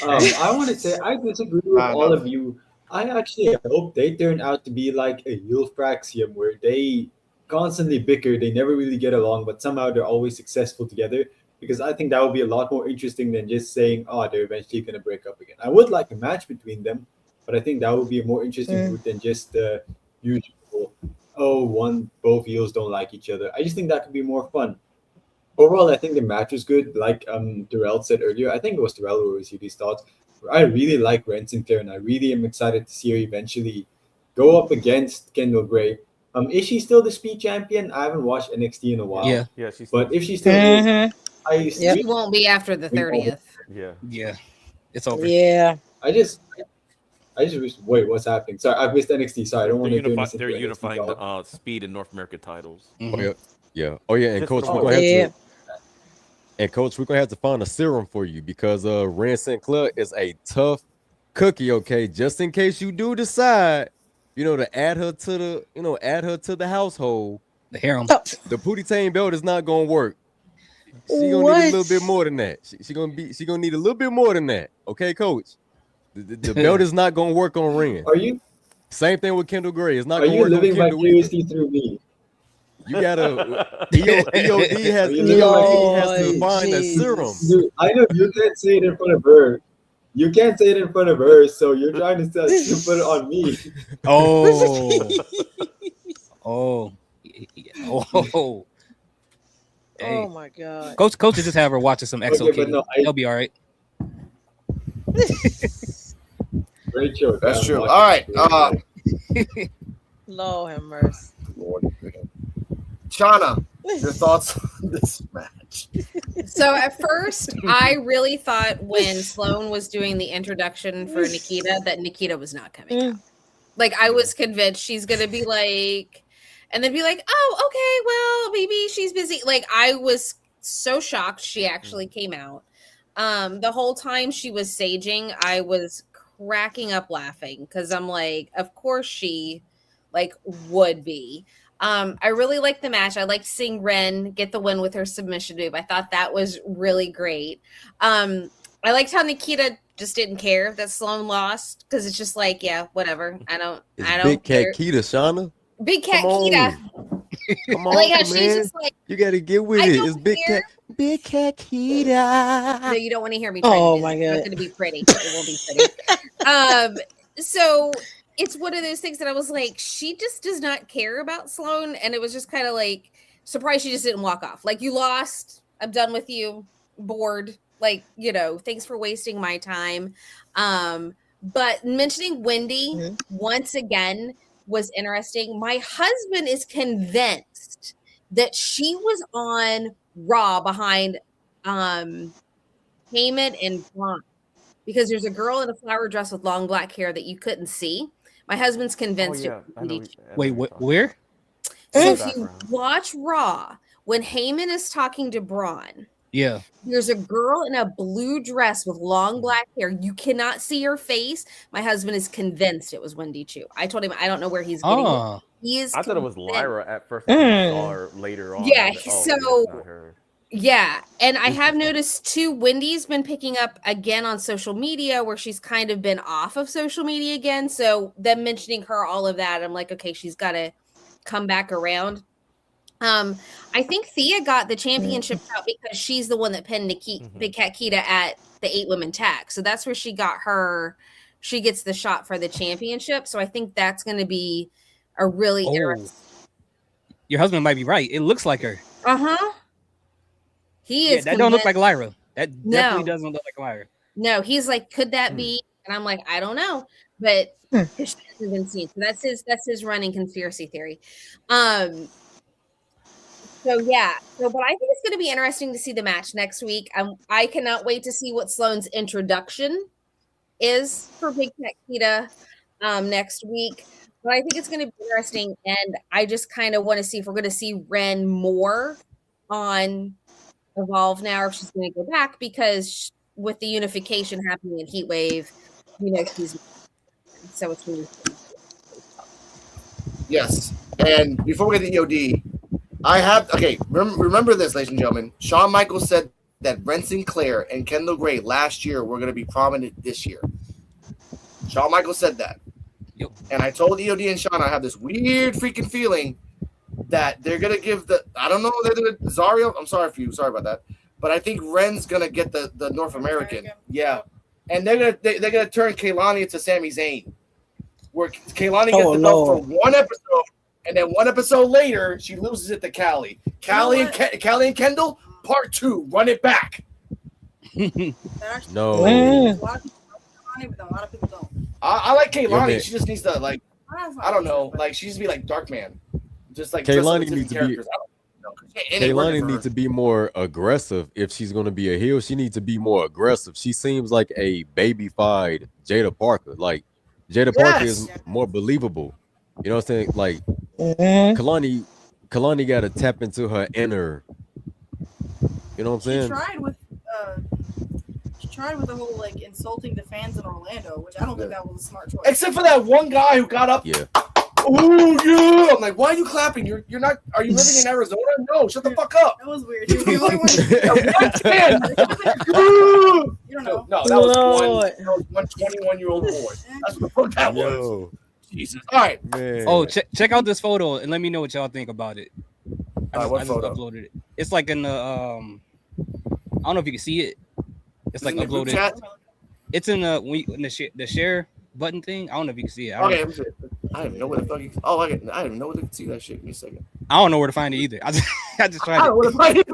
I want to say I disagree with all of you. I actually hope they turn out to be like a Eulfraxium where they constantly bicker, they never really get along, but somehow they're always successful together. Because I think that would be a lot more interesting than just saying, they're eventually going to break up again. I would like a match between them, but I think that would be a more interesting route than just the usual, both heels don't like each other. I just think that could be more fun. Overall, I think the match was good. Like Terrell said earlier, I think it was Terrell who received these thoughts. I really like Ren Sinclair, and I really am excited to see her eventually go up against Kendall Gray. Is she still the Speed champion? I haven't watched NXT in a while. Yeah, she's still. But if she's still is, She won't be after the 30th. Yeah, it's over. Yeah, I just wish. Wait, what's happening? Sorry, I've missed NXT. Sorry, I don't want to. They're unifying the Speed and North America titles. Mm-hmm. Oh yeah, and Coach, we're gonna have to. And Coach, we're gonna have to find a serum for you because Ren Sinclair is a tough cookie. Okay, just in case you do decide, to add her to the household. The harem. The Pootie Tang belt is not gonna work. She gonna need a little bit more than that. She gonna need a little bit more than that. Okay, Coach. The belt is not gonna work on Ren. Are you? Same thing with Kendall Gray. It's not Are gonna you work living on Kendall vicariously through me? You gotta EOD has to find a serum. Dude, I know you can't say it in front of her. You can't say it in front of her, so you're trying to put it on me. Hey. Oh my God. Coach just have her watching some XO Kitty. He'll be all right. Great show. That's true. All right. Lord have mercy. Shauna, your thoughts on this match? So at first, I really thought when Sloan was doing the introduction for Nikita that Nikita was not coming out. Like, I was convinced she's going to be like, and then be like, oh, okay, well, maybe she's busy. Like, I was so shocked she actually came out. The whole time she was saging, I was cracking up laughing because I'm like, of course she like would be. I really liked the match. I liked seeing Ren get the win with her submission move. I thought that was really great. I liked how Nikita just didn't care that Sloan lost because it's just like, yeah, whatever. I don't Big care. Cat Kita, Shauna. Big Cat Come on. Kita. Come on, Like how man. she's just like, you gotta get with I it. don't It's Big care. Cat. Big Cat Kita. No, you don't want to hear me try Oh to do my this. It's God. not going to be pretty. It won't be pretty. So it's one of those things that I was like, she just does not care about Sloan. And it was just kind of like, surprised she just didn't walk off. Like, you lost. I'm done with you. Bored. Like, you know, thanks for wasting my time. But mentioning Wendy once again was interesting. My husband is convinced that she was on Raw behind Heyman and Braun because there's a girl in a flower dress with long black hair that you couldn't see. My husband's convinced it was Wendy. Wait, where? So if you watch Raw, when Heyman is talking to Braun, Yeah. there's a girl in a blue dress with long black hair. You cannot see her face. My husband is convinced it was Wendy Chu. I told him I don't know where he's getting it. He is I thought it was convinced. Lyra at first. I saw her later on. Yeah, Like, so that's not her. yeah, and I have noticed too, Wendy's been picking up again on social media where she's kind of been off of social media again. So them mentioning her, all of that, I'm like, okay, she's got to come back around. I think Thea got the championship out because she's the one that pinned Big Cat Kita at the 8-women tag. So that's where she got her. She gets the shot for the championship. So I think that's going to be a really interesting. Your husband might be right. It looks like her. He is. That don't look like Lyra. That definitely No. doesn't look like Lyra. No, he's like, could that be? And I'm like, I don't know, but she hasn't been seen. So that's his running conspiracy theory. So yeah. So, but I think it's going to be interesting to see the match next week. I cannot wait to see what Sloan's introduction is for Big Cat Kita next week. But I think it's going to be interesting, and I just kind of want to see if we're going to see Ren more on Evolve now, or if she's going to go back, because with the unification happening in Heatwave, you know, so it's really Yes. And before we get to EOD, remember this, ladies and gentlemen. Shawn Michaels said that Ren Sinclair and Kendall Gray last year were going to be prominent this year. Shawn Michaels said that. Yep. And I told EOD and Shawn I have this weird freaking feeling that they're going to give I don't know, they're going to, Zario, I'm sorry about that. But I think Ren's going to get the North American. Yeah. And they're gonna turn Kaylani into Sami Zayn. Where Kaylani gets the belt for one episode, and then one episode later, she loses it to Callie. Callie and Kendall, part 2, run it back. No. A lot of people don't. I like Kaylani. man. She just needs to, like, I don't know, like, she needs to be like Darkman. Just like Kaylani needs to be. characters. Kaylani needs to be more aggressive if she's going to be a heel. She needs to be more aggressive. She seems like a baby-fied Jada Parker. Like, Jada Parker is more believable. You know what I'm saying? Like, Kalani got to tap into her inner. You know what I'm saying? She tried with the whole like insulting the fans in Orlando, which I don't think that was a smart choice. Except for that one guy who got up. Yeah. Oh yeah! I'm like, why are you clapping? You're not. Are you living in Arizona? No, shut the fuck up. That was weird. He was the only one. You don't know. No, that was one 21-year-old boy. That's what the fuck that was. Jesus. All right. Man. Oh, check out this photo and let me know what y'all think about it. I just photo? uploaded it. It's like in the I don't know if you can see it. It's like in the group uploaded. chat? It's in the share button thing. I don't know if you can see it. I Okay, I don't even know where the fuck. I don't even know where to see that shit. Give me a second. I don't know where to find it either. I just tried I don't know where to find it.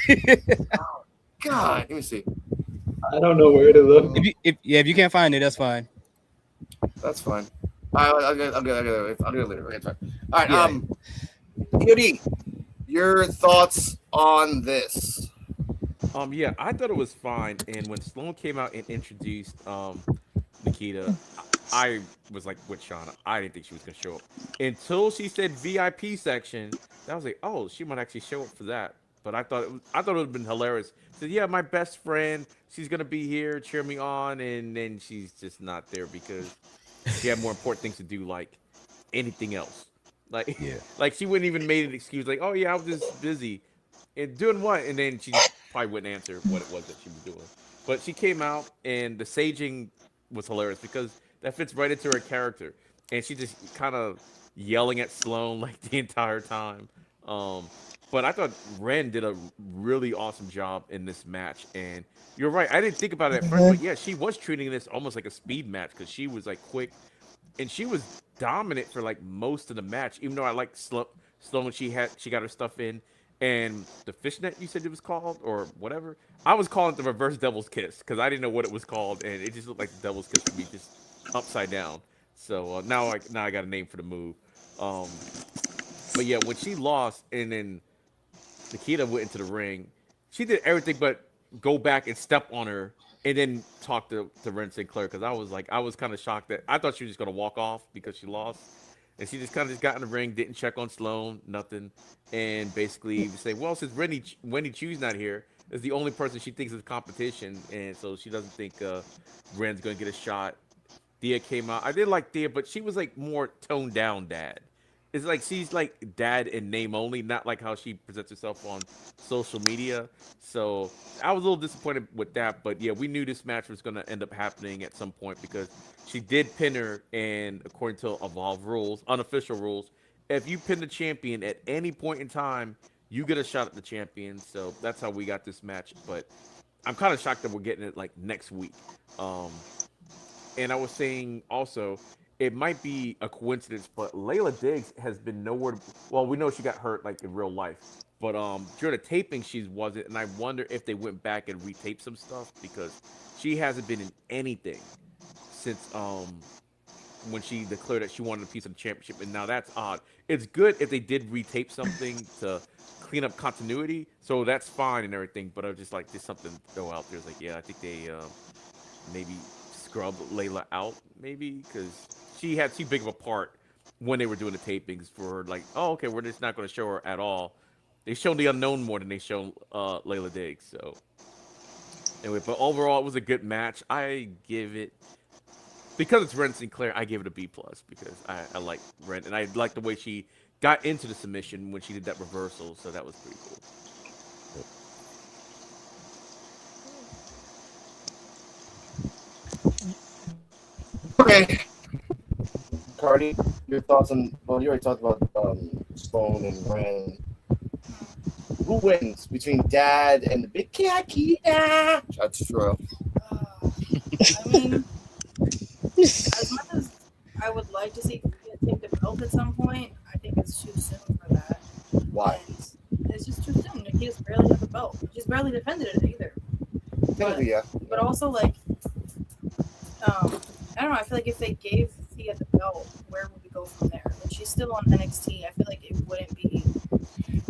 it. Oh, God, let me see. I don't know where to look. If you can't find it, that's fine. That's fine. I'll get it later. Okay, it's fine. All right. Yeah. EOD, your thoughts on this? Yeah, I thought it was fine. And when Sloan came out and introduced Nikita, I was like with Shauna. I didn't think she was gonna show up until she said VIP section. That was like, oh, she might actually show up for that. But I thought it would have been hilarious. Said, yeah, my best friend, she's gonna be here, cheer me on, and then she's just not there because she had more important things to do, like anything else. Like, Yeah. like she wouldn't even made an excuse, like, oh yeah, I was just busy. And doing what? And then she just probably wouldn't answer what it was that she was doing. But she came out, and the saging was hilarious because that fits right into her character. And she just kind of yelling at Sloan like the entire time. But I thought Ren did a really awesome job in this match. And you're right, I didn't think about it at first, but yeah, she was treating this almost like a speed match because she was like quick, and she was dominant for like most of the match. Even though I like Sloan when she got her stuff in. And the fishnet, you said it was called, or whatever. I was calling it the reverse devil's kiss because I didn't know what it was called, and it just looked like the devil's kiss to me, just upside down. So now I got a name for the move. But yeah, when she lost, and then Nikita went into the ring, she did everything but go back and step on her, and then talk to Ren Sinclair because I was kind of shocked that I thought she was just gonna walk off because she lost. And she just kind of just got in the ring, didn't check on Sloan, nothing, and basically say, well, since Wendy Chu's not here, is the only person she thinks is competition, and so she doesn't think Ren's gonna get a shot. Thea came out. I did like Thea, but she was like more toned down dad. It's like she's like dad in name only, not like how she presents herself on social media. So I was a little disappointed with that, but yeah, we knew this match was gonna end up happening at some point because she did pin her, and according to Evolve rules, unofficial rules, if you pin the champion at any point in time, you get a shot at the champion. So that's how we got this match. But I'm kind of shocked that we're getting it like next week. And I was saying also, it might be a coincidence, but Layla Diggs has been nowhere. Well, we know she got hurt like in real life, but during the taping she wasn't, and I wonder if they went back and retaped some stuff because she hasn't been in anything since when she declared that she wanted a piece of the championship, and now that's odd. It's good if they did retape something to clean up continuity, so that's fine and everything. But I was just like, there's something to throw out there. It's like, yeah, I think they maybe scrub Layla out, maybe because she had too big of a part when they were doing the tapings for her. Like, oh, okay, we're just not going to show her at all. They showed the unknown more than they showed Layla Diggs. So anyway, but overall, it was a good match. I give it, because it's Ren Sinclair, I give it a B+ because I like Ren, and I like the way she got into the submission when she did that reversal. So that was pretty cool. Okay. Cardi, your thoughts on, well, you already talked about Sloan and Ren. Who wins between Dad and the big cat? That's true. I mean, as much as I would like to see Kuya take the belt at some point, I think it's too soon for that. Why? And it's just too soon. Nikita's barely got the belt. She's barely defended it either. Yeah. But also, like, I don't know. I feel like if they gave Thea the belt, where would we go from there? Like, she's still on NXT. I feel like it wouldn't be.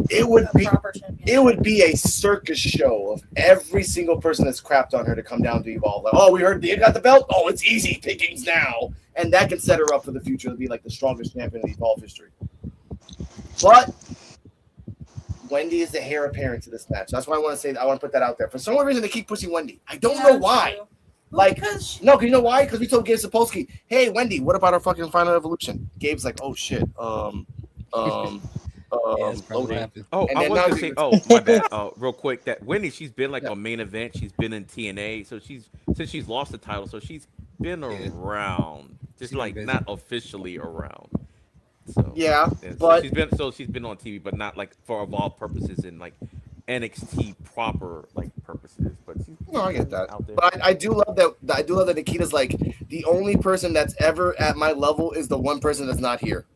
Proper championship. It would be a circus show of every single person that's crapped on her to come down to Evolve. Like, oh, we heard Thea got the belt. Oh, it's easy pickings now, and that can set her up for the future to be like the strongest champion in Evolve history. But Wendy is the heir apparent to this match. That's why I want to say that. I want to put that out there. For some reason, they keep pushing Wendy. I don't know why. True. Like, no, because you know why? Because we told Gabe Sapolsky, hey, Wendy, what about our fucking Final Evolution? Gabe's like, oh, shit. Oh, and I was gonna say, my bad. Real quick, that Wendy, she's been like on Main Event. She's been in TNA, so since she's lost the title, so she's been around, just like not officially around. So yeah, but she's been on TV, but not like for Evolve purposes and like NXT proper like purposes. But no, I get that. But I do love that. I do love that Nikita's like the only person that's ever at my level is the one person that's not here.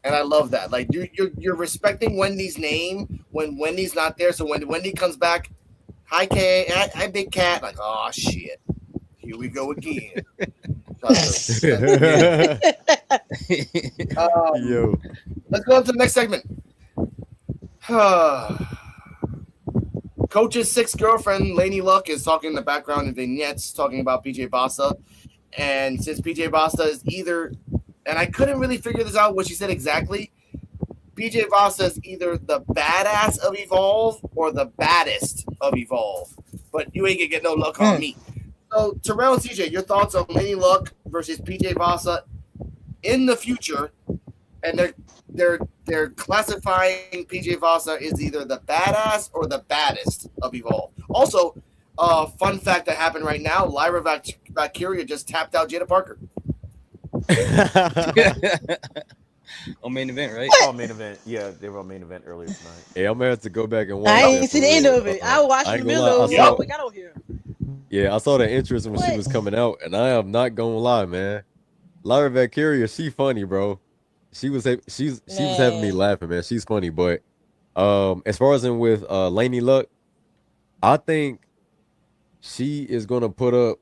And I love that. Like you're respecting Wendy's name when Wendy's not there. So when Wendy comes back, hi Kay, hi Big Cat. Like, oh shit, here we go again. Yo, let's go on to the next segment. Coach's sixth girlfriend, Lainey Luck, is talking in the background in vignettes, talking about PJ Vasa. And since PJ Vasa is either, and I couldn't really figure this out what she said exactly, PJ Vasa is either the badass of Evolve or the baddest of Evolve. But you ain't gonna get no luck on me. So, Terrell and CJ, your thoughts on Lainey Luck versus PJ Vasa in the future, and they're classifying PJ Vasa as either the badass or the baddest of Evolve. Also, fun fact that happened right now: Lyra Valkyria just tapped out Jada Parker. On main event, right? On main event, yeah, they were on main event earlier tonight. Hey, I'm gonna have to go back and watch. I ain't seen the end of it. I watched the middle of it. We got on here. Yeah, I saw the interest when she was coming out, and I am not gonna lie, man. Lyra Valkyria, she funny, bro. She was having me laughing, man. She's funny, but as far as in with Lainey Luck, I think she is gonna put up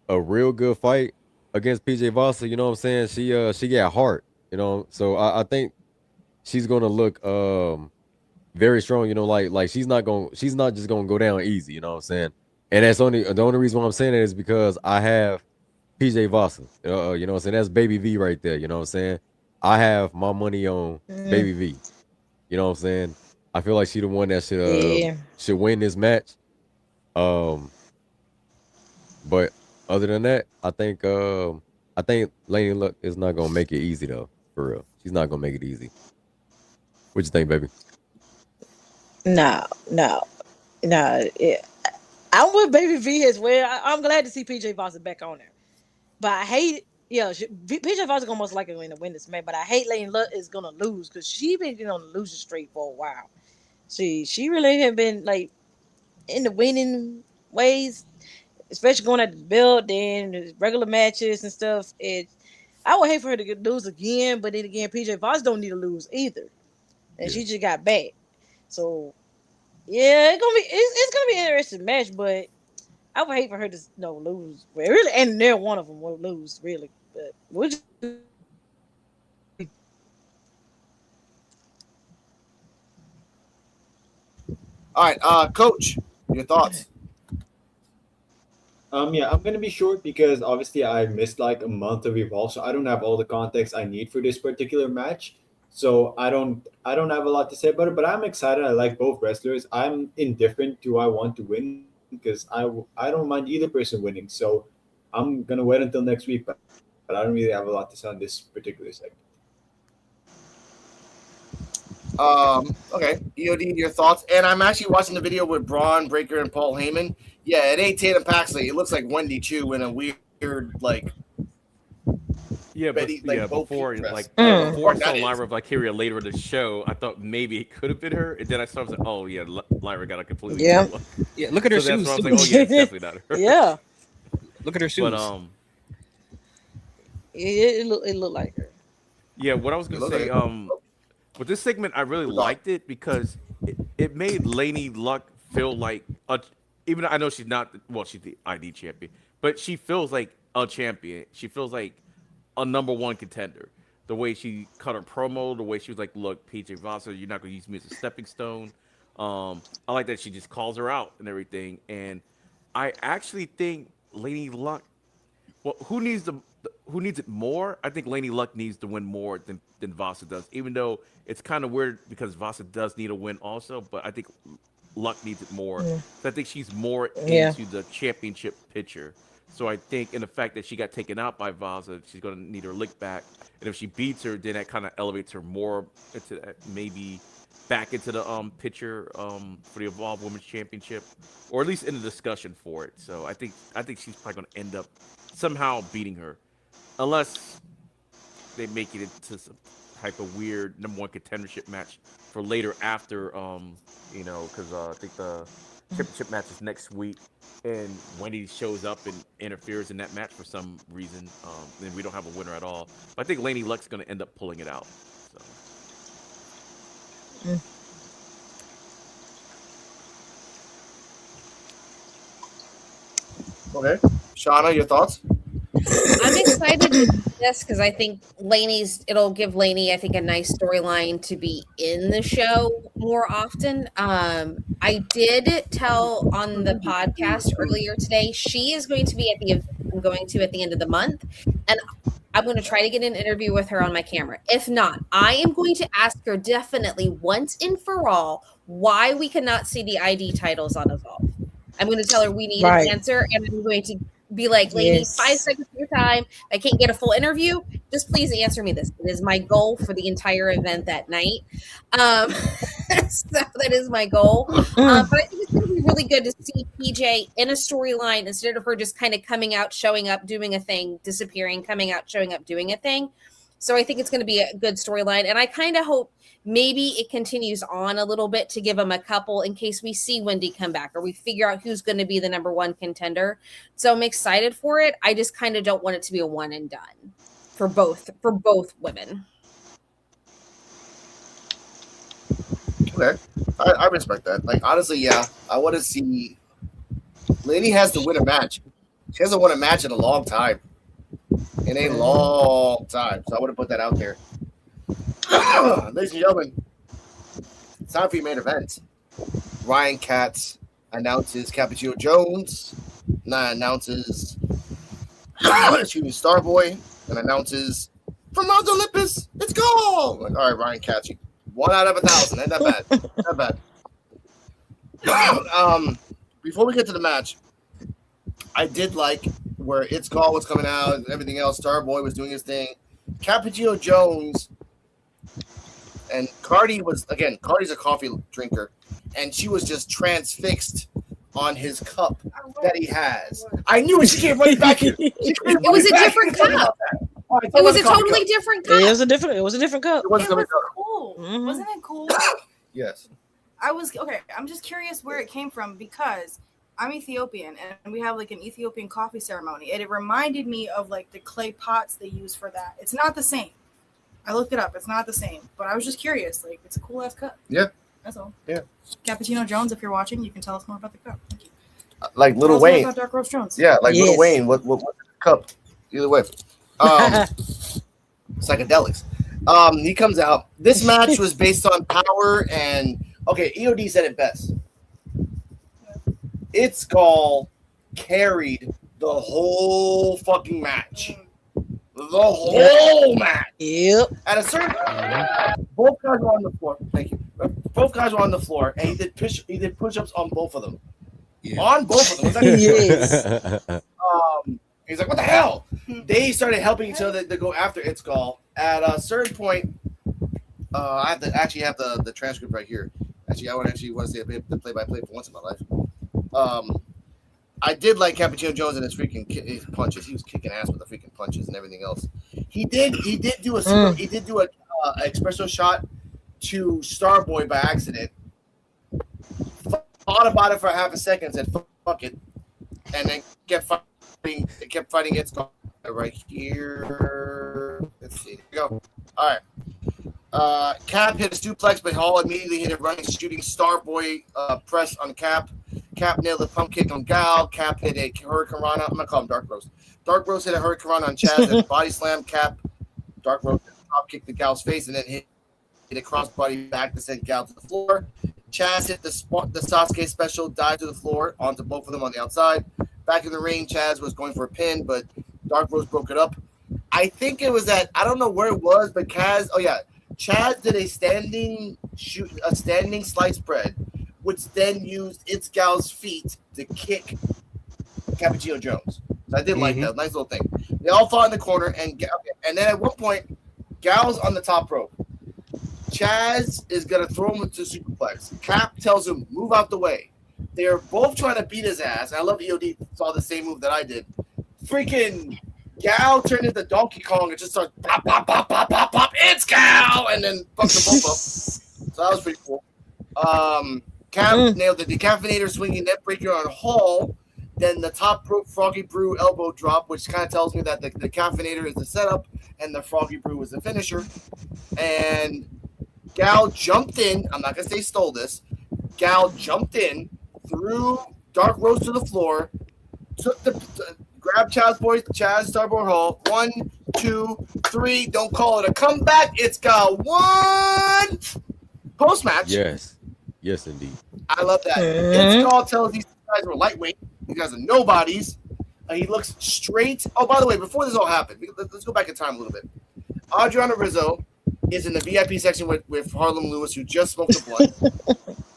a real good fight against PJ Vasa. You know what I'm saying? She got heart, you know. So I think she's gonna look very strong. You know, like she's not just gonna go down easy. You know what I'm saying? And that's the only reason why I'm saying that is because I have PJ Vasa. You know what I'm saying? That's Baby V right there. You know what I'm saying? I have my money on Baby V. You know what I'm saying? I feel like she the one that should win this match. But other than that, I think Lainey Luck is not gonna make it easy though. For real, she's not gonna make it easy. What you think, baby? No. Yeah. I'm with Baby V as well. I'm glad to see PJ Vasa back on there, but I hate. Yeah, PJ Vasa gonna most likely win this match, but I hate Lainey Luck is gonna lose because she been getting on the losing streak for a while. She really have been like in the winning ways, especially going at the belt, then regular matches and stuff. I would hate for her to lose again, but then again, PJ Vasa don't need to lose either, and she just got back. So yeah, it's gonna be an interesting match, but I would hate for her to lose. Well, really, and neither one of them will lose, really. But we'll just... All right, Coach, your thoughts? Yeah, I'm gonna be short because obviously I missed like a month of Evolve, so I don't have all the context I need for this particular match. So I don't have a lot to say about it, but I'm excited. I like both wrestlers. I'm indifferent to who I want to win because I don't mind either person winning. So I'm gonna wait until next week, but I don't really have a lot to say on this particular segment. Okay, EOD, your thoughts? And I'm actually watching the video with Braun Breaker and Paul Heyman. Yeah, it ain't Tatum Paxley. It looks like Wendy Chu in a weird like. Yeah, but Betty, like, before before I saw Lyra Valkyria later in the show, I thought maybe it could have been her, and then I started like, oh yeah, Lyra got a completely Yeah. look. Yeah, look at her So shoes. that's when I was like, oh yeah, it's definitely not her. Yeah, Look at her shoes. But it looked like her. yeah, what I was gonna say, with this segment, I really liked it because it made Lainey Luck feel like even though I know she's not, well, she's the ID champion, but she feels like a champion. She feels like a number one contender. The way she cut her promo, the way she was like, "Look, PJ Vasa, you're not gonna use me as a stepping stone." I like that she just calls her out and everything. And I actually think Lainey Luck. Well, who needs it more? I think Lainey Luck needs to win more than Vasa does. Even though it's kind of weird because Vasa does need a win also, but I think Luck needs it more. So I think she's more into the championship picture. So I think in the fact that she got taken out by Vasa, she's going to need her lick back. And if she beats her, then that kind of elevates her more into maybe back into the picture for the Evolve Women's Championship, or at least in the discussion for it. So I think she's probably going to end up somehow beating her, unless they make it into some type of weird number one contendership match for later after, because I think the championship match is next week. And Wendy shows up and interferes in that match for some reason, then we don't have a winner at all. But I think Lainey Luck's going to end up pulling it out. So. Okay, Shauna, your thoughts? I'm excited with this because I think it'll give Lainey, I think, a nice storyline to be in the show more often. I did tell on the podcast earlier today, she is going to be at the event I'm going to at the end of the month, and I'm going to try to get an interview with her on my camera. If not, I am going to ask her definitely once and for all why we cannot see the ID titles on Evolve. I'm going to tell her we need an answer, and I'm going to be like, lady, 5 seconds of your time. I can't get a full interview. Just please answer me this. It is my goal for the entire event that night. So that is my goal. But I think it's going to be really good to see PJ in a storyline instead of her just kind of coming out, showing up, doing a thing, disappearing, coming out, showing up, doing a thing. So I think it's going to be a good storyline. And I kind of hope maybe it continues on a little bit to give them a couple in case we see Wendy come back or we figure out who's going to be the number one contender. So I'm excited for it. I just kind of don't want it to be a one and done for both women. Okay. I respect that. Like, honestly, yeah. I want to see Lady has to win a match. She hasn't won a match in a long time. In a long time. So I want to put that out there. Ladies and gentlemen, it's time for your main event. Ryan Katz announces Cappuccino Jones. Announces Starboy. And announces from Mount Olympus, it's goal! Like, all right, Ryan Katz, 1 out of 1,000. Ain't that bad? Not bad. Before we get to the match, I did like where It's Call was coming out and everything else. Starboy was doing his thing. Cappuccino Jones and Cardi's a coffee drinker, and she was just transfixed on his cup that he has. I knew it. She came right back here. It was a different cup. It was a totally different cup. It was a different cup. It was cool. Mm-hmm. Wasn't it cool? Yes. I'm just curious where it came from because I'm Ethiopian and we have like an Ethiopian coffee ceremony, and it reminded me of like the clay pots they use for that. It's not the same. I looked it up. It's not the same, but I was just curious. Like, it's a cool ass cup. Yeah. That's all. Yeah. Cappuccino Jones, if you're watching, you can tell us more about the cup. Thank you. Like Lil Wayne. About Dark Rose Jones. Yeah, like Lil Wayne. What cup? Either way. Psychedelics. He comes out. This match was based on power and EOD said it best. It's Gall carried the whole fucking match. The whole match. Yep. At a certain both guys were on the floor. Thank you. Both guys were on the floor, and he did push-ups on both of them. Yeah. On both of them. Was that Yes. He's like, what the hell? They started helping each other to go after It's Gall. At a certain point, I have the transcript right here. Actually, I want to say the play-by-play for once in my life. I did like Cappuccino Jones and his punches. He was kicking ass with the freaking punches and everything else. He did do a espresso shot to Starboy by accident. Thought about it for half a second, said fuck it, and then kept fighting It's Gall right here. Let's see. Here we go. All right. Cap hit a suplex, but Hall immediately hit a running shooting Starboy press on Cap. Cap nailed a pump kick on Gal. Cap hit a Hurricane Rana. I'm going to call him Dark Rose. Dark Rose hit a Hurricane Rana on Chaz and body slam. Cap. Dark Rose top kicked the Gal's face and then hit a crossbody back to send Gal to the floor. Chaz hit the Sasuke special, dive to the floor onto both of them on the outside. Back in the ring, Chaz was going for a pin, but Dark Rose broke it up. I think it was I don't know where it was, but Chaz did a standing slice spread, which then used It's Gal's feet to kick Cappuccino Jones. So I did like that. Nice little thing. They all fought in the corner, and then at one point, Gal's on the top rope. Chaz is going to throw him into superplex. Cap tells him, move out the way. They're both trying to beat his ass. I love EOD saw the same move that I did. Freaking Gal turned into Donkey Kong and just started pop, pop, pop, pop, pop, pop. It's Gal! And then fucked them both up. So that was pretty cool. Cap nailed the decaffeinator swinging net breaker on Hall. Then the top rope Froggy Brew elbow drop, which kind of tells me that the decaffeinator is the setup and the Froggy Brew is the finisher. And Gal jumped in. I'm not going to say stole this. Gal jumped in, threw Dark Rose to the floor, Grab Chaz boys, Chaz Starboard Hall. 1, 2, 3. Don't call it a comeback. It's got one post-match. Yes, indeed. I love that. It's called tells these guys were lightweight. These guys are nobodies. He looks straight. Oh, by the way, before this all happened, let's go back in time a little bit. Australiano Rizzo is in the VIP section with Harlem Lewis, who just smoked the blunt.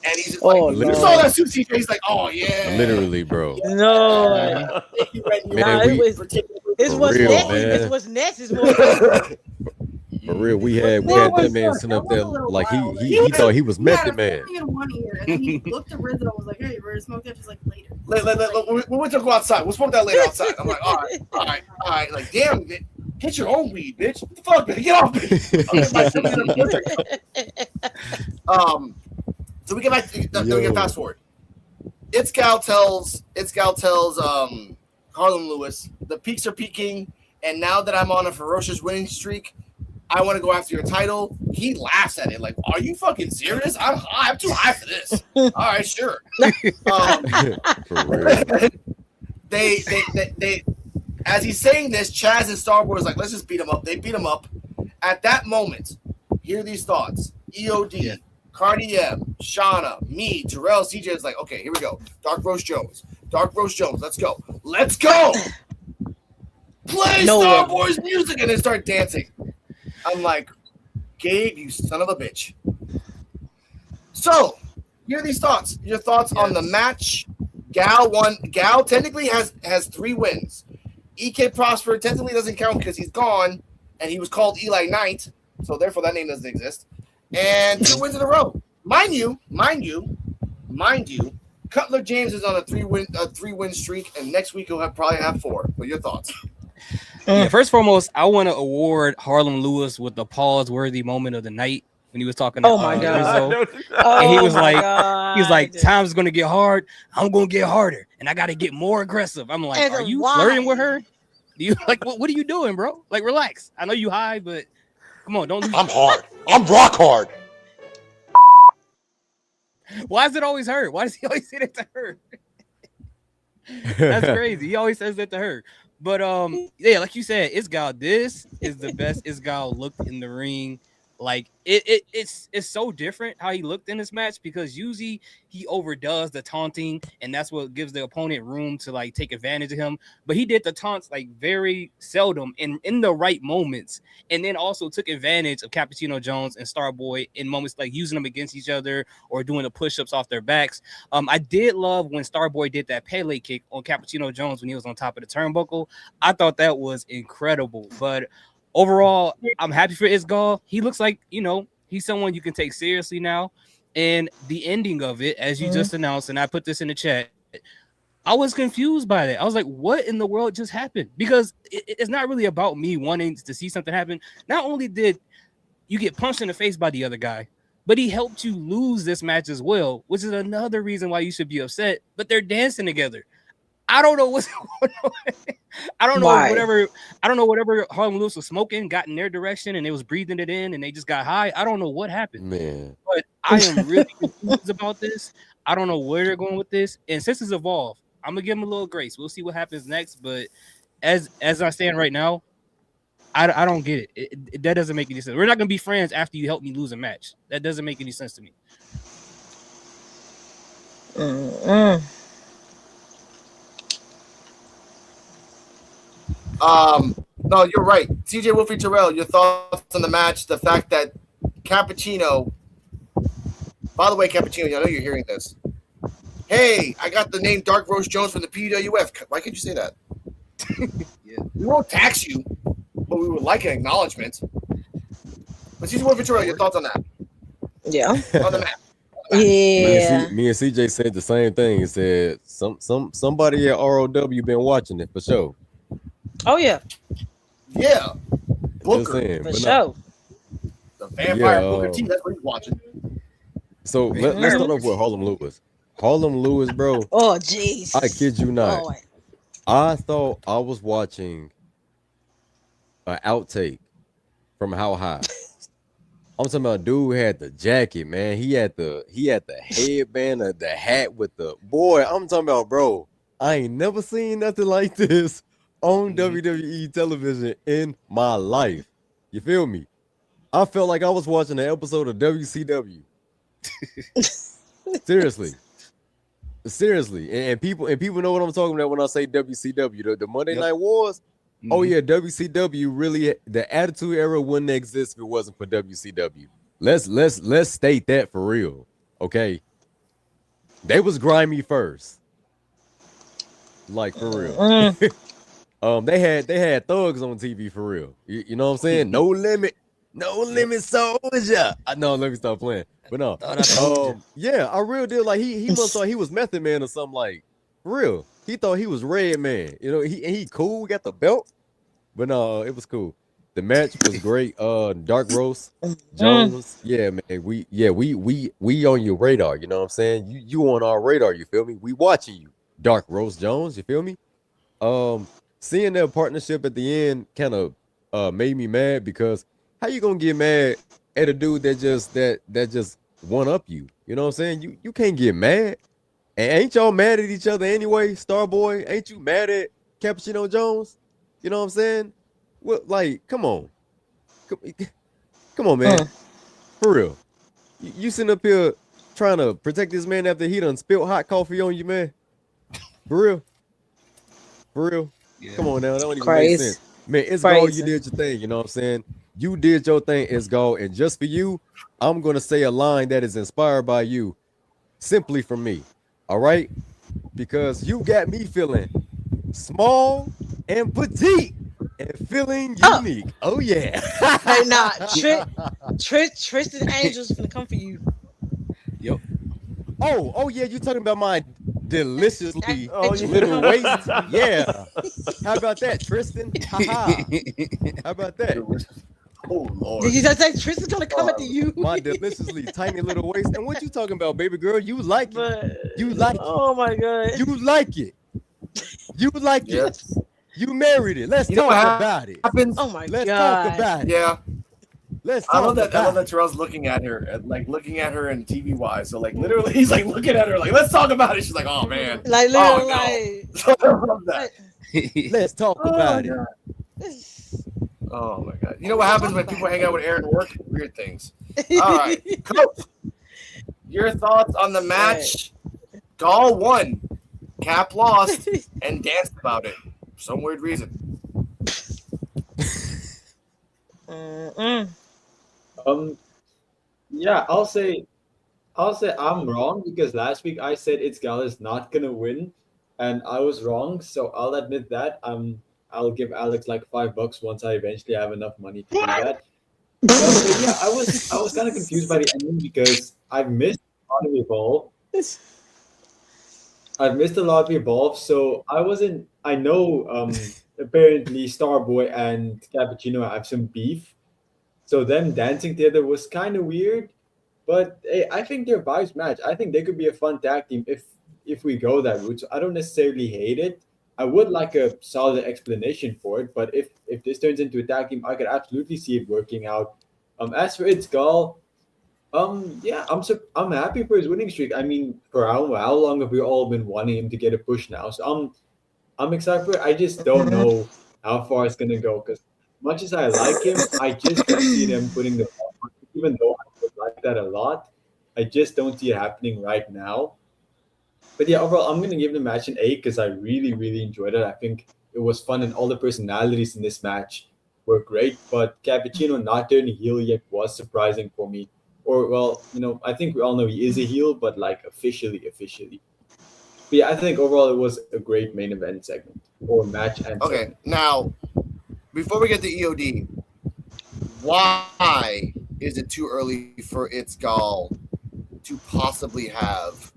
And he's just like, you saw that suit CJ. He's like, oh, yeah. Literally, bro. No. This was next. For real, we had that man sitting up there like he thought he was Method Man. In one ear, and then he looked at Rizzo and was like, hey, you ready to smoke that? Just like later. We went to go outside. We'll smoke that later outside. I'm like, all right. Like, damn, get your own weed, bitch. What the fuck, man? Get off me. So we get back to we get fast forward. Itzgal tells Harlem Lewis, the peaks are peaking, and now that I'm on a ferocious winning streak, I want to go after your title. He laughs at it like, are you fucking serious? I'm too high for this. All right, sure. For real. They as he's saying this, Chaz and Star Wars like, let's just beat him up. They beat him up. At that moment, hear these thoughts. EOD, Cardi M, Shauna, me, Terrell, CJ is like, okay, here we go. Dark Rose Jones, let's go. Play Star Wars music and then start dancing. I'm like, Gabe, you son of a bitch. So, here are these thoughts. Your thoughts on the match. Gal won. Gal technically has 3 wins. EK Prosper technically doesn't count because he's gone, and he was called Eli Knight, so therefore that name doesn't exist. And 2 wins in a row. Mind you, Cutler James is on a 3-win streak, and next week he'll probably have 4. What are your thoughts? Yeah, first and foremost, I want to award Harlem Lewis with the pause-worthy moment of the night when he was talking to Rizzo. And he was like, time's gonna get hard. I'm gonna get harder, and I got to get more aggressive. I'm like, are you flirting with her? Do you like what are you doing, bro? Like, relax. I know you high, but come on, don't. I'm hard. I'm rock hard. Why is it always her? Why does he always say that to her? That's crazy. He always says that to her. But yeah, like you said, Itzgal, this is the best Itzgal looked in the ring. Like it's so different how he looked in this match because usually he overdoes the taunting and that's what gives the opponent room to like take advantage of him. But he did the taunts like very seldom and in the right moments, and then also took advantage of Cappuccino Jones and Starboy in moments like using them against each other or doing the push-ups off their backs. I did love when Starboy did that Pele kick on Cappuccino Jones when he was on top of the turnbuckle. I thought that was incredible, but overall, I'm happy for Itzgal. He looks like, he's someone you can take seriously now. And the ending of it, as you just announced, and I put this in the chat, I was confused by that. I was like, what in the world just happened? Because it's not really about me wanting to see something happen. Not only did you get punched in the face by the other guy, but he helped you lose this match as well, which is another reason why you should be upset. But they're dancing together. I don't know what's going on. I don't know whatever Harlem Lewis was smoking got in their direction and they was breathing it in and they just got high. I don't know what happened. Man. But I am really confused about this. I don't know where they're going with this. And since it's evolved, I'm gonna give them a little grace. We'll see what happens next. But as I stand right now, I don't get it. That doesn't make any sense. We're not gonna be friends after you help me lose a match. That doesn't make any sense to me. No, you're right. CJ Wolfie Terrell, your thoughts on the match, the fact that Cappuccino, by the way, Cappuccino, I know you're hearing this. Hey, I got the name Dark Rose Jones from the PWF. Why can't you say that? Yeah. We won't tax you, but we would like an acknowledgement. But CJ Wolfie Terrell, your thoughts on that? Yeah. On the match. Yeah. Me and CJ said the same thing. He said somebody at ROW been watching it for sure. Oh yeah. Yeah. Booker. For sure. The vampire Booker T, that's what he's watching. So let's start off with Harlem Lewis. Harlem Lewis, bro. Oh jeez. I kid you not. Oh. I thought I was watching an outtake from How High. I'm talking about dude had the jacket, man. He had the headband, the hat with the boy. I'm talking about, bro. I ain't never seen nothing like this on WWE television in my life. You feel me? I felt like I was watching an episode of WCW. Seriously, and people know what I'm talking about when I say WCW. The Monday Night Wars. Oh yeah, WCW really. The Attitude Era wouldn't exist if it wasn't for WCW. Let's state that for real. Okay, they was grimy first, like for real. They had thugs on TV for real. You know what I'm saying? No limit soldier. No, let me stop playing. But no, yeah, I real deal. Like he must thought he was Method Man or something. Like for real, he thought he was Red Man. You know, he cool, got the belt. But no, it was cool. The match was great. Dark Roast Jones, yeah, man. We on your radar. You know what I'm saying? You on our radar. You feel me? We watching you, Dark Roast Jones. You feel me? Seeing their partnership at the end kind of made me mad because how you gonna get mad at a dude that just one up you? You know what I'm saying? You can't get mad. And ain't y'all mad at each other anyway? Starboy, ain't you mad at Cappuccino Jones? You know what I'm saying? Well, like, come on, man, for real. You sitting up here trying to protect this man after he done spilled hot coffee on you, man. For real. Yeah. Come on now, that don't even make sense. Man, it's Gall, you did your thing, you know what I'm saying? You did your thing, it's Gall, and just for you, I'm gonna say a line that is inspired by you, simply from me. All right? Because you got me feeling small and petite and feeling unique. Oh yeah. Hey, nah, Tristan Angel's gonna come for you. Yep. Oh yeah, you talking about my deliciously little waist? Yeah. How about that, Tristan? How about that? Oh Lord. Did you just say Tristan's gonna come after you? My deliciously tiny little waist. And what you talking about, baby girl? You like it. You like it. Oh my God. You like it. You like it. You married it. Let's talk about it. Oh my God. Let's talk about it. Yeah. Let's talk about it. I love that Terrell's looking at her, looking at her in TV wise. So like literally he's like looking at her like, let's talk about it. She's like, oh man. Like literally Let's talk about it. Oh my God. You know what happens when people hang out with Aaron and work? Weird things. All right. Coach, your thoughts on the match? Gall won, Cap lost, and danced about it for some weird reason. Yeah, I'll say I'm wrong because last week I said Gall is not gonna win, and I was wrong. So I'll admit that. I'll give Alex like $5 once I eventually have enough money to do that. But yeah, I was kind of confused by the ending because I've missed a lot of Evolve. So I know apparently Starboy and Cappuccino have some beef. So them dancing together was kind of weird. But hey, I think their vibes match. I think they could be a fun tag team if we go that route. So I don't necessarily hate it. I would like a solid explanation for it, but if this turns into a tag team, I could absolutely see it working out. As for Gall, yeah, I'm happy for his winning streak. I mean, for how long have we all been wanting him to get a push now? So I'm excited for it. I just don't know how far it's gonna go because much as I like him, I just don't see them putting the even though I would like that a lot, I just don't see it happening right now. But yeah, overall, I'm going to give the match an 8 because I really, really enjoyed it. I think it was fun and all the personalities in this match were great. But Cappuccino not turning heel yet was surprising for me. Or, well, I think we all know he is a heel, but like officially. But yeah, I think overall it was a great main event segment or match. And segment. Now, before we get to EOD, why is it too early for Gall to possibly have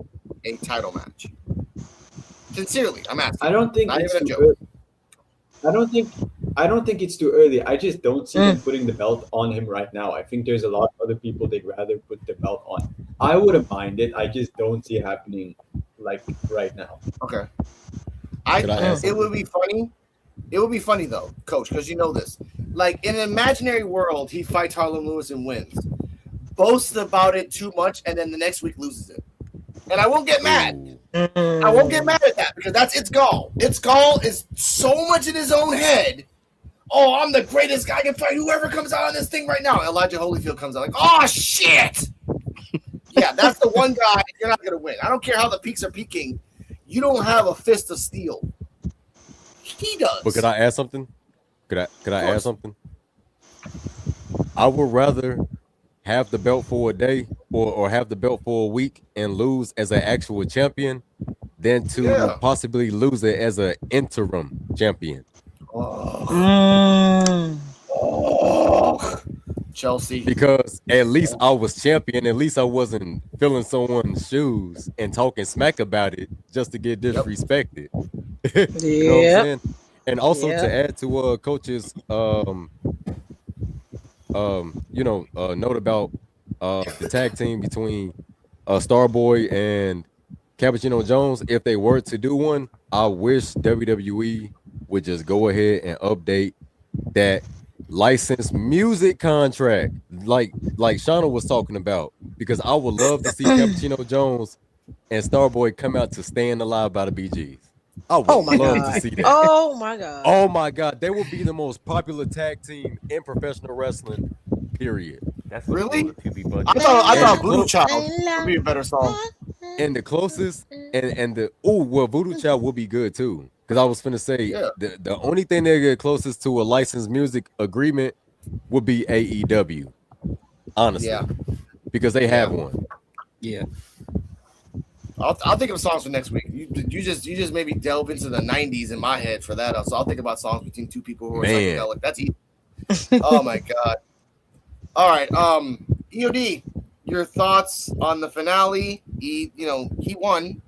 a title match? Sincerely, I'm asking. I don't think it's too early. I don't think it's too early. I just don't see them putting the belt on him right now. I think there's a lot of other people they'd rather put the belt on. I wouldn't mind it. I just don't see it happening like right now. Okay. It would be funny. It would be funny though, Coach, because you know this. Like in an imaginary world, he fights Harlem Lewis and wins. Boasts about it too much, and then the next week loses it. And I won't get mad I won't get mad at that because that's It's Gall. It's Gall is so much in his own head. Oh, I'm the greatest guy. I can fight whoever comes out on this thing right now. Elijah Holyfield comes out like, oh shit. Yeah, that's the one guy you're not gonna win. I don't care how the peaks are peaking. You don't have a fist of steel. He does. But could I add something? Could I add something? I would rather have the belt for a day or have the belt for a week and lose as an actual champion than to possibly lose it as an interim champion. Chelsea. Because at least I was champion. At least I wasn't filling someone's shoes and talking smack about it just to get disrespected. You know what I'm saying? And also to add to Coach's note about the tag team between Starboy and Cappuccino Jones. If they were to do one, I wish WWE would just go ahead and update that licensed music contract, like Shauna was talking about, because I would love to see Cappuccino Jones and Starboy come out to "Staying Alive" by the Bee Gees. I would love to see that. Oh my god! Oh my god! They would be the most popular tag team in professional wrestling. Period. That's really. I thought Voodoo Child would be a better song. And the closest, Voodoo Child would be good too. Because I was finna say the only thing they get closest to a licensed music agreement would be AEW. Honestly, because they have one. Yeah. I'll think of songs for next week. You just maybe delve into the 90s in my head for that. So I'll think about songs between two people who are psychedelic. That's easy. Oh my god. All right. EOD, your thoughts on the finale? He won.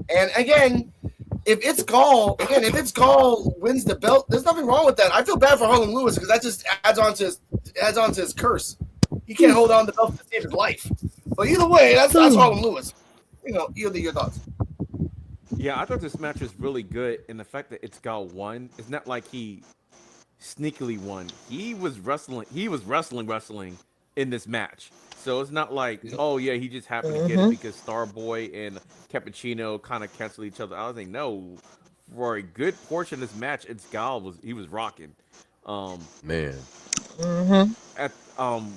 And again, if It's Gall wins the belt, there's nothing wrong with that. I feel bad for Harlan Lewis because that just adds on to his curse. He can't hold on to the belt to save his life. But either way, that's Harlan Lewis. EOD, your thoughts? Yeah, I thought this match was really good, and the fact that It's Gall won, it's not like he sneakily won. He was wrestling in this match. So it's not like, oh yeah, he just happened to get it because Starboy and Cappuccino kind of canceled each other. I was like, no, for a good portion of this match, It's Gall was rocking. Man. At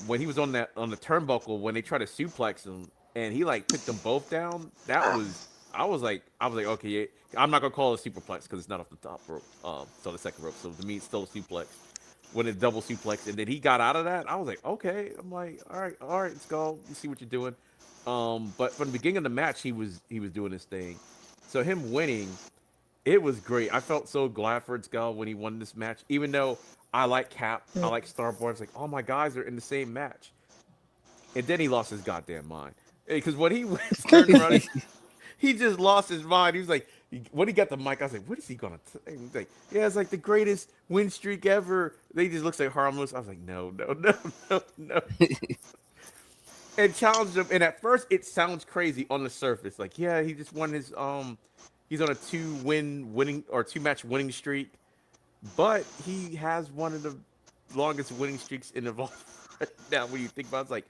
when he was on the turnbuckle when they tried to suplex him and he like took them both down, I was like, okay, yeah, I'm not gonna call it a superplex because it's not off the top rope, it's on the second rope. So to me, it's still a suplex. When it's double suplex, and then he got out of that, I was like, okay. I'm like, all right, let's go. You see what you're doing. But from the beginning of the match, he was doing his thing. So him winning, it was great. I felt so glad for It's Gall when he won this match, even though I like Cap, I like Starboy. I was like, all my guys are in the same match. And then he lost his goddamn mind because when he turned around, he just lost his mind. He was like, when he got the mic, I was like, what is he gonna say? He's like, yeah, it's like the greatest win streak ever. They just looks like harmless. I was like, no. And challenged him. And at first, it sounds crazy on the surface. Like, yeah, he just won his he's on a two match winning streak. But he has one of the longest winning streaks in the vault right now. When you think about it, it's like,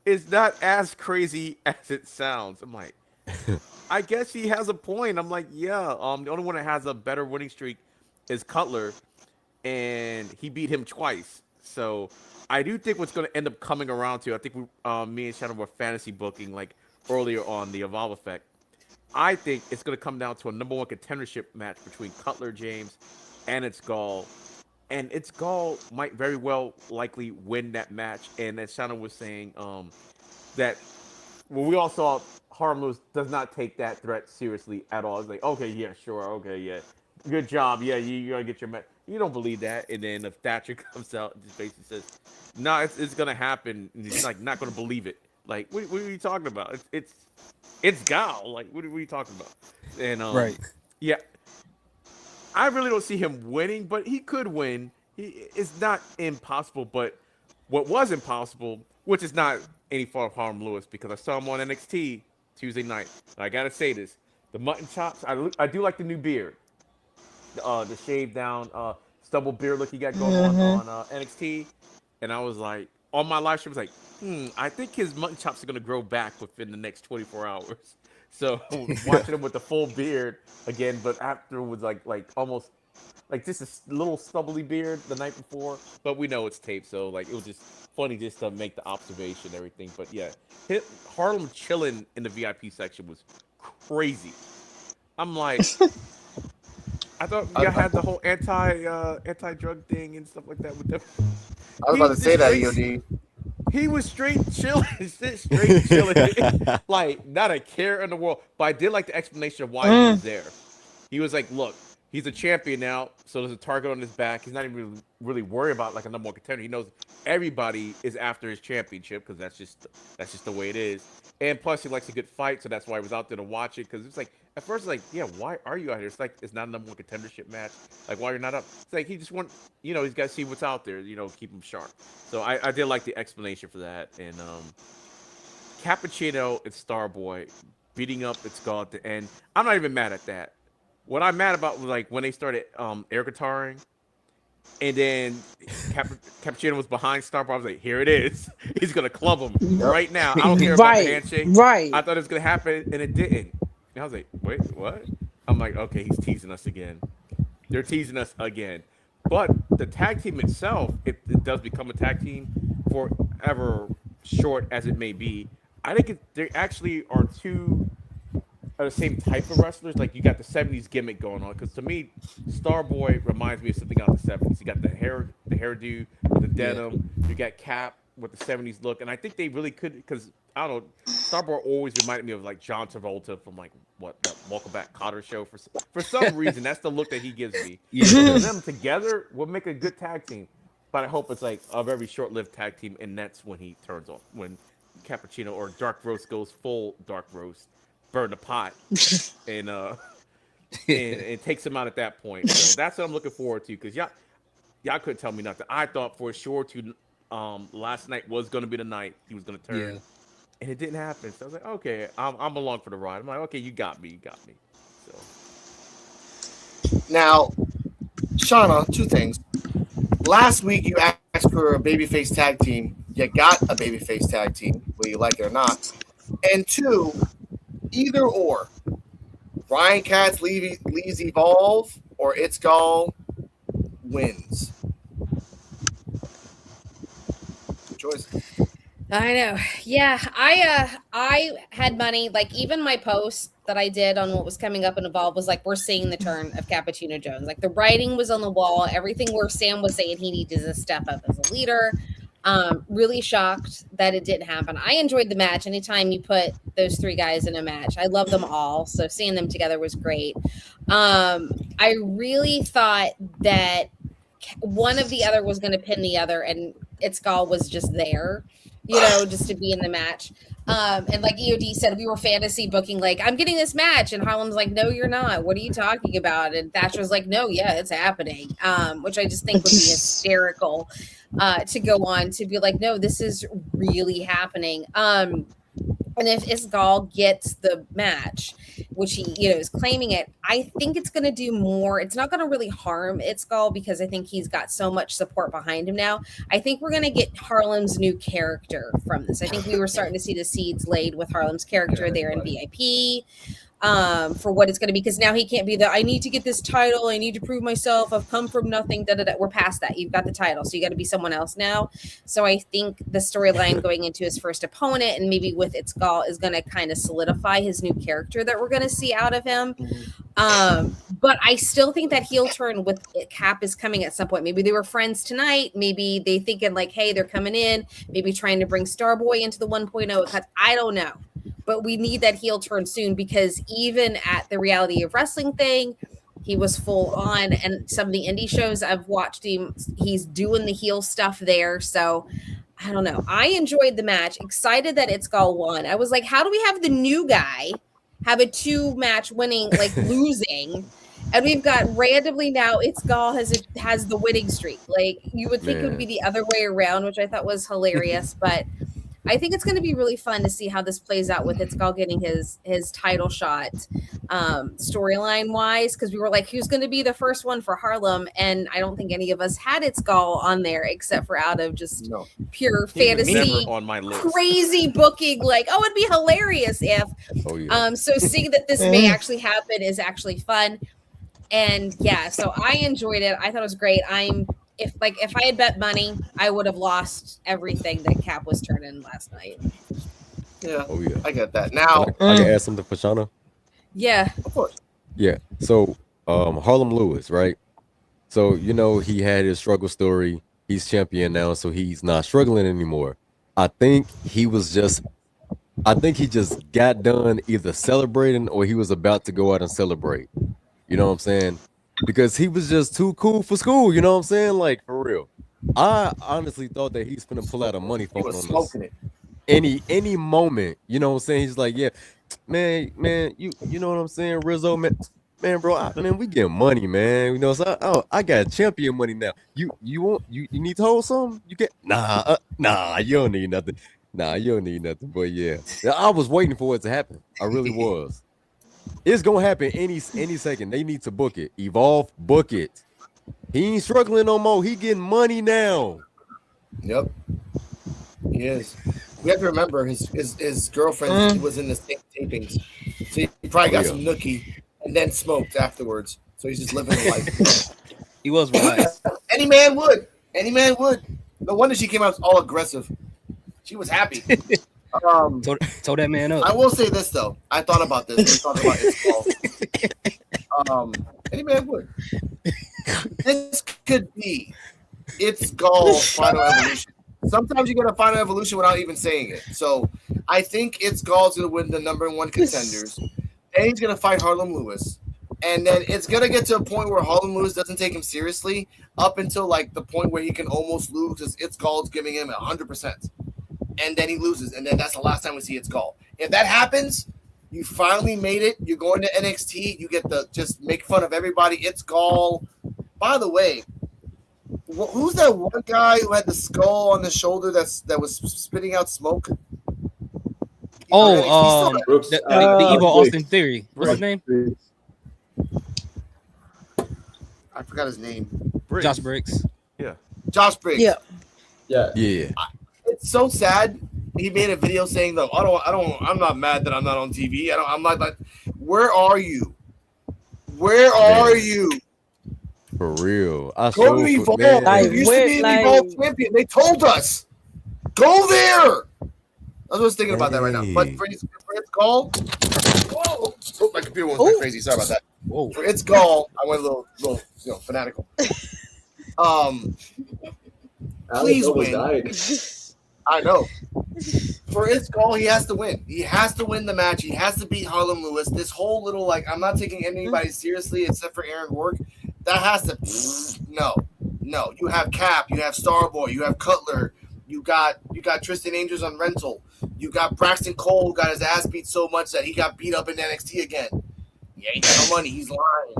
it's not as crazy as it sounds. I'm like, I guess he has a point. I'm like, yeah. The only one that has a better winning streak is Cutler, and he beat him twice. So I do think what's going to end up coming around to, I think me and Shannon were fantasy booking like earlier on the Evolve Effect. I think it's going to come down to a number one contendership match between Cutler James and It's Gall. And It's Gall might very well likely win that match. And as Shannon was saying, that when we all saw Harlan Lewis does not take that threat seriously at all. It's like, okay, yeah, sure, okay, yeah. Good job. Yeah, you're going to get your match. You don't believe that. And then if Thatcher comes out and just basically says, no, it's going to happen. And he's like, not going to believe it. Like, what are you talking about? It's Gall. Like, what are you talking about? And, right. Yeah. I really don't see him winning, but he could win. It's not impossible, but what was impossible, which is not any fault of Harlan Lewis, because I saw him on NXT Tuesday night. And I got to say this. The mutton chops, I do like the new beard. The shaved down stubble beard look he got going on NXT. And I was like, on my live stream, I was like, I think his mutton chops are going to grow back within the next 24 hours. So watching him with the full beard again, but after was like almost like just a little stubbly beard the night before. But we know it's tape, so like it was just funny just to make the observation and everything. But yeah, Harlem chilling in the VIP section was crazy. I'm like, I thought y'all had the whole anti-drug thing and stuff like that with them. I was about to say that, EOD. He was straight chilling, straight chilling, like not a care in the world. But I did like the explanation of why he was there. He was like, "Look, he's a champion now, so there's a target on his back. He's not even really worried about like a number one contender. He knows everybody is after his championship because that's just the way it is. And plus, he likes a good fight, so that's why he was out there to watch it. Because it's like at first, like, yeah, why are you out here? It's like it's not a number one contendership match. Like, why you're not up? It's like he just he's got to see what's out there. Keep him sharp. So I did like the explanation for that. And Cappuccino and Starboy beating up its god at the end. I'm not even mad at that. What I'm mad about was like when they started air guitaring, and then Cappuccino was behind Starboy. I was like, here it is. He's gonna club him right now. I don't care about the handshake. Right. I thought it was gonna happen, and it didn't. And I was like, wait, what? I'm like, okay, he's teasing us again. They're teasing us again. But the tag team itself, it does become a tag team forever short as it may be. I think they actually are two the same type of wrestlers. Like you got the 70s gimmick going on. Because to me, Starboy reminds me of something out of the 70s. You got the hairdo with the denim. You got Cap with the 70s look. And I think they really could, because I don't know, Starboy always reminded me of like John Travolta from like that Welcome Back Kotter show. For some reason, that's the look that he gives me. So them together would make a good tag team. But I hope it's like a very short-lived tag team, and that's when he turns off. When Cappuccino or Dark Roast goes full Dark Roast, burn the pot, and takes him out at that point. So that's what I'm looking forward to, because y'all couldn't tell me nothing. I thought for sure last night was going to be the night he was going to turn, and it didn't happen. So I was like, okay, I'm along for the ride. I'm like, okay, you got me. So Now, Shauna, two things. Last week you asked for a babyface tag team. You got a babyface tag team, whether you like it or not. And two, either or. Ryan Katz leaves Evolve, or It's Gall wins. Good choice. I know. Yeah, I had money. Like even my post that I did on what was coming up in Evolve was like, we're seeing the turn of Cappuccino Jones. Like the writing was on the wall. Everything where Sam was saying he needed to step up as a leader. Really shocked that it didn't happen. I enjoyed the match. Anytime you put those three guys in a match, I love them all. So seeing them together was great. I really thought that one of the other was going to pin the other, and It's Gall was just there, just to be in the match. And like EOD said, we were fantasy booking, like, I'm getting this match. And Harlem's like, no, you're not. What are you talking about? And Thatcher was like, no, yeah, it's happening. Which I just think would be hysterical to go on to be like, no, this is really happening. And if Isgal gets the match, which he, is claiming it, I think it's going to do more. It's not going to really harm Isgal because I think he's got so much support behind him now. I think we're going to get Harlem's new character from this. I think we were starting to see the seeds laid with Harlem's character there in VIP for what it's going to be, because now he can't be I need to get this title. I need to prove myself. I've come from nothing. We're past that. You've got the title. So you got to be someone else now. So I think the storyline going into his first opponent and maybe with It's Gall is going to kind of solidify his new character that we're going to see out of him. But I still think that heel turn with Cap is coming at some point. Maybe they were friends tonight. Maybe they thinking like, hey, they're coming in, maybe trying to bring Starboy into the 1.0. I don't know. But we need that heel turn soon, because even at the Reality of Wrestling thing, he was full on. And some of the indie shows I've watched him, he's doing the heel stuff there. So I don't know. I enjoyed the match. Excited that It's Gall won. I was like, how do we have the new guy have a 2-match winning, like losing? And we've got randomly now It's Gall has the winning streak. Like you would think it would be the other way around, which I thought was hilarious. But I think it's going to be really fun to see how this plays out with Itzgal getting his title shot storyline wise, because we were like, who's going to be the first one for Harlem? And I don't think any of us had Itzgal on there except for out of just pure fantasy, on my list. Crazy booking. Like, oh, it'd be hilarious if. Oh, yeah. So seeing that this may actually happen is actually fun. And yeah, so I enjoyed it. I thought it was great. If I had bet money, I would have lost everything that Cap was turning last night. Yeah. Oh, yeah. I get that. Now I can add something for Shauna. Yeah. Of course. Yeah. So Harlem Lewis, right? So he had his struggle story. He's champion now, so he's not struggling anymore. I think he just got done either celebrating or he was about to go out and celebrate. You know what I'm saying? Because he was just too cool for school. You know what I'm saying? Like, for real. I honestly thought that he's gonna pull out a money phone on us any moment. You know what I'm saying? He's like, yeah, man, you know what I'm saying? Rizzo, man, bro, we get money, man. You know, so I got champion money now. You need to hold something? You get nah, you don't need nothing. Nah, you don't need nothing. But yeah, I was waiting for it to happen. I really was. It's gonna happen any second. They need to book it. Evolve, book it. He ain't struggling no more. He getting money now. Yep, he is. We have to remember his girlfriend was in the same tapings, so he probably got some nookie and then smoked afterwards. So he's just living the life. He was relaxed. Any man would. No wonder she came out all aggressive. She was happy. Told that man up. I will say this though. I thought about this. We talked about Itzgal. Any man would. This could be Itzgal's final evolution. Sometimes you get a final evolution without even saying it. So I think Itzgal's gonna win the number 1 contenders. Then he's gonna fight Harlem Lewis. And then it's gonna get to a point where Harlem Lewis doesn't take him seriously up until like the point where he can almost lose because Itzgal's giving him 100%. And then he loses, and then that's the last time we see Itzgal. If that happens, you finally made it. You're going to NXT. You get to just make fun of everybody. Itzgal. By the way, who's that one guy who had the skull on the shoulder that was spitting out smoke? Brooks, the evil Austin Theory. What's his name? I forgot his name. Briggs. Josh Briggs. Yeah. Josh Briggs. Yeah. It's so sad. He made a video saying, "Though I'm not mad that I'm not on TV. I'm not. Where are you? Where are you? For real. Go to Evolve. You used to be an Evolve champion. They told us. Go there. I was thinking about that right now. But for Itzgal, whoa! Oh, my computer went crazy. Sorry about that. Whoa. For Itzgal, I went a little fanatical. Please win. I know. For Itzgal, he has to win. He has to win the match. He has to beat Harlem Lewis. This whole little I'm not taking anybody seriously except for Aaron Rourke. That has to no. You have Cap. You have Starboy. You have Cutler. You got Tristan Angels on rental. You got Braxton Cole who got his ass beat so much that he got beat up in NXT again. He ain't got no money. He's lying.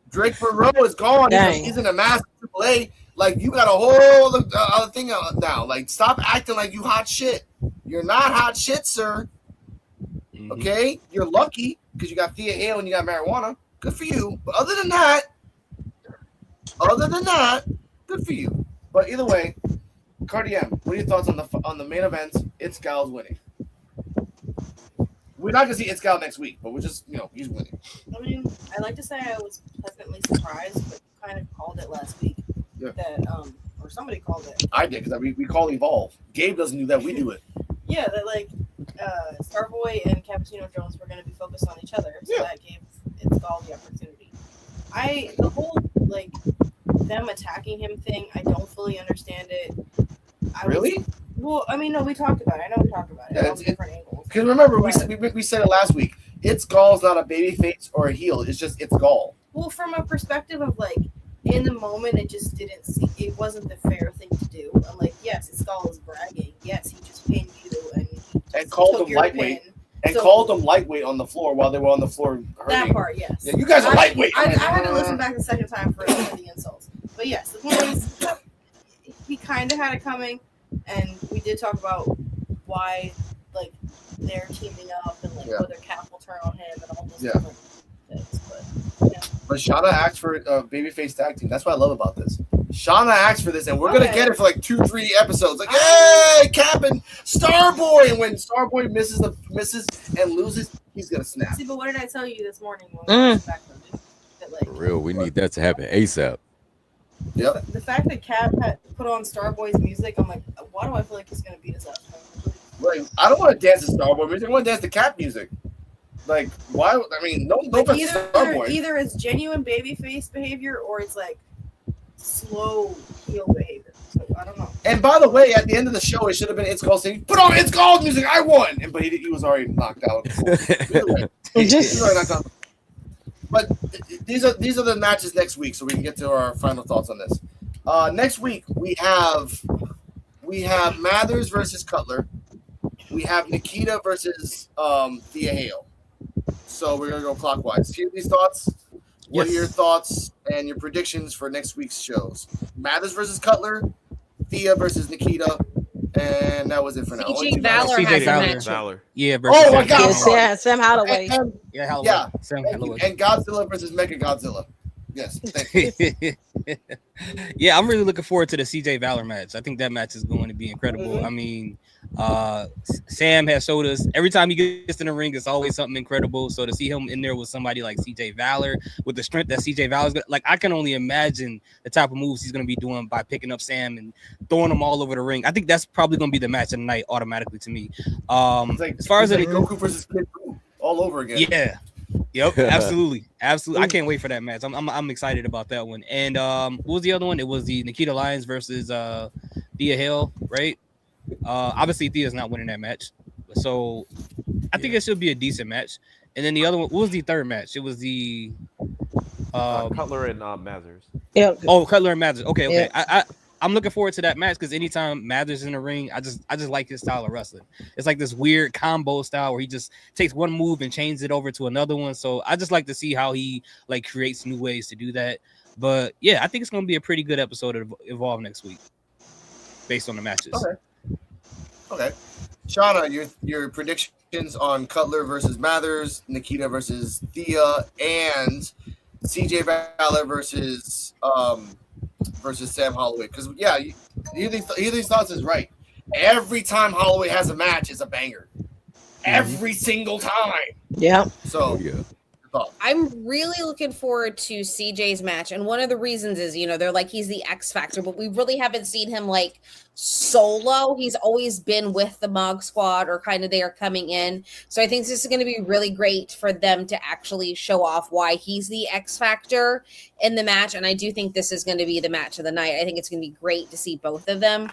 Drake Monroe is gone. He's in a massive AAA. Like, you got a whole other thing now. Like, stop acting like you hot shit. You're not hot shit, sir. Okay? You're lucky because you got Thea Hale and you got marijuana. Good for you. But other than that, good for you. But either way, Cardi M, what are your thoughts on the main event? Itzgal's winning. We're not going to see Itzgal next week, but we're just, he's winning. I mean, I'd like to say I was pleasantly surprised, but kind of called it last week. Yeah. That or somebody called it. I did because we call Evolve. Gabe doesn't do that. We do it. Yeah, that Starboy and Cappuccino Jones were going to be focused on each other, so that gave Itzgal the opportunity. The whole them attacking him thing, I don't fully understand it. Really? No, we talked about it. I know we talked about it. Yeah, All the different angles. Because remember, we said it last week. Itzgal's not a baby face or a heel. It's just Itzgal. Well, from a perspective of in the moment, it just didn't see. It wasn't the fair thing to do. I'm like, yes, Itzgal is bragging. Yes, he just pinned you and called him lightweight. And called them lightweight on the floor while they were on the floor hurting. That part, yes. Yeah, you guys are lightweight. I had to listen back the second time for the insults. But yes, the point is, he kind of had it coming. and we did talk about why like they're teaming up and like whether Cap will turn on him and all those different things. But Shauna asked for babyface tag team. That's what I love about this. Shauna asked for this, and we're gonna get it for like 2-3 episodes. Like, hey, Cap and Starboy, and when Starboy misses and loses, he's gonna snap. See, but what did I tell you this morning when we went back that, like, For real, we need that to happen ASAP. Yep. The fact that Cap had put on Starboy's music, I'm like, why do I feel like he's gonna beat his ass? Like, I don't want to dance to Starboy music. I want to dance to Cap music. Like, why? I mean, no Like, Starboy. either it's genuine babyface behavior or it's like slow heel behavior. So I don't know. And by the way, at the end of the show, it should have been It's Called saying, "Put on It's Called music. I won." But he was already knocked out. But these are the matches next week, so we can get to our final thoughts on this. Next week we have Mathers versus Cutler. We have Nikita versus Thea Hale. So we're gonna go clockwise. Hear these thoughts. What are your thoughts and your predictions for next week's shows? Mathers versus Cutler, Thea versus Nikita, and that was it for now. CJ Valor has a match. Yeah. Oh my God! Yeah, Sam Holloway. Yeah, Sam Holloway. And Godzilla versus Mega Godzilla. Yes, thank you. Yeah, I'm really looking forward to the CJ Valor match. I think that match is going to be incredible. I mean, Sam has showed us every time he gets in the ring, it's always something incredible. So to see him in there with somebody like CJ Valor, with the strength that CJ Valor's got, like, I can only imagine the type of moves he's going to be doing by picking up Sam and throwing him all over the ring. I think that's probably going to be the match of the night automatically to me. As far as Goku versus Kid Buu all over again. Yeah. Yep, absolutely. I can't wait for that match. I'm excited about that one. And what was the other one? It was the Nikita Lyons versus Thea Hale, right? Obviously Thea's not winning that match, so I think it should be a decent match. And then the other one, what was the third match? It was the Cutler and Mathers. Yeah. Oh, Cutler and Mathers. Okay. Yeah. I'm looking forward to that match because anytime Mathers is in the ring, I just like his style of wrestling. It's like this weird combo style where he just takes one move and changes it over to another one. So I just like to see how he like creates new ways to do that. But yeah, I think it's going to be a pretty good episode of Evolve next week based on the matches. Okay. Shauna, your predictions on Cutler versus Mathers, Nikita versus Thea, and CJ Valor versus Sam Holloway. Because hear these thoughts is right. Every time Holloway has a match, it's a banger. Every single time. Yeah. So I'm really looking forward to CJ's match. And one of the reasons is, they're like, he's the X Factor, but we really haven't seen him like solo. He's always been with the Mog Squad or kind of they are coming in. So I think this is going to be really great for them to actually show off why he's the X Factor in the match. And I do think this is going to be the match of the night. I think it's going to be great to see both of them.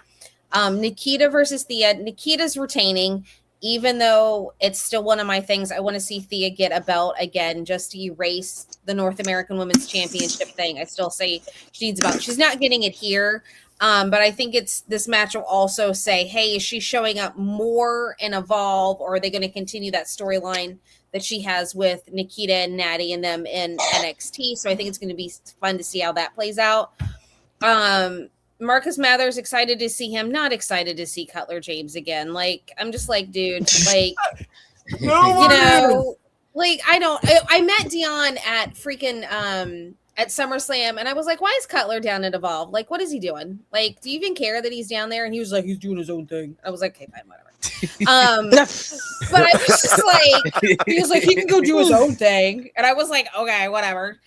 Nikita versus Thea. Nikita's retaining. Even though it's still one of my things, I want to see Thea get a belt again just to erase the North American Women's Championship thing. I still say she needs a belt. She's not getting it here, but I think this match will also say, hey, is she showing up more in Evolve, or are they going to continue that storyline that she has with Nikita and Natty and them in NXT? So I think it's going to be fun to see how that plays out. Marcus Mathers, excited to see him, not excited to see Cutler James again. Like, I'm just like, dude, like, like, I met Dion at freaking, at SummerSlam, and I was like, why is Cutler down at Evolve? Like, what is he doing? Like, do you even care that he's down there? And he was like, he's doing his own thing. I was like, okay, fine, whatever. But I was just like, he was like, he can go do his own thing. And I was like, okay, whatever.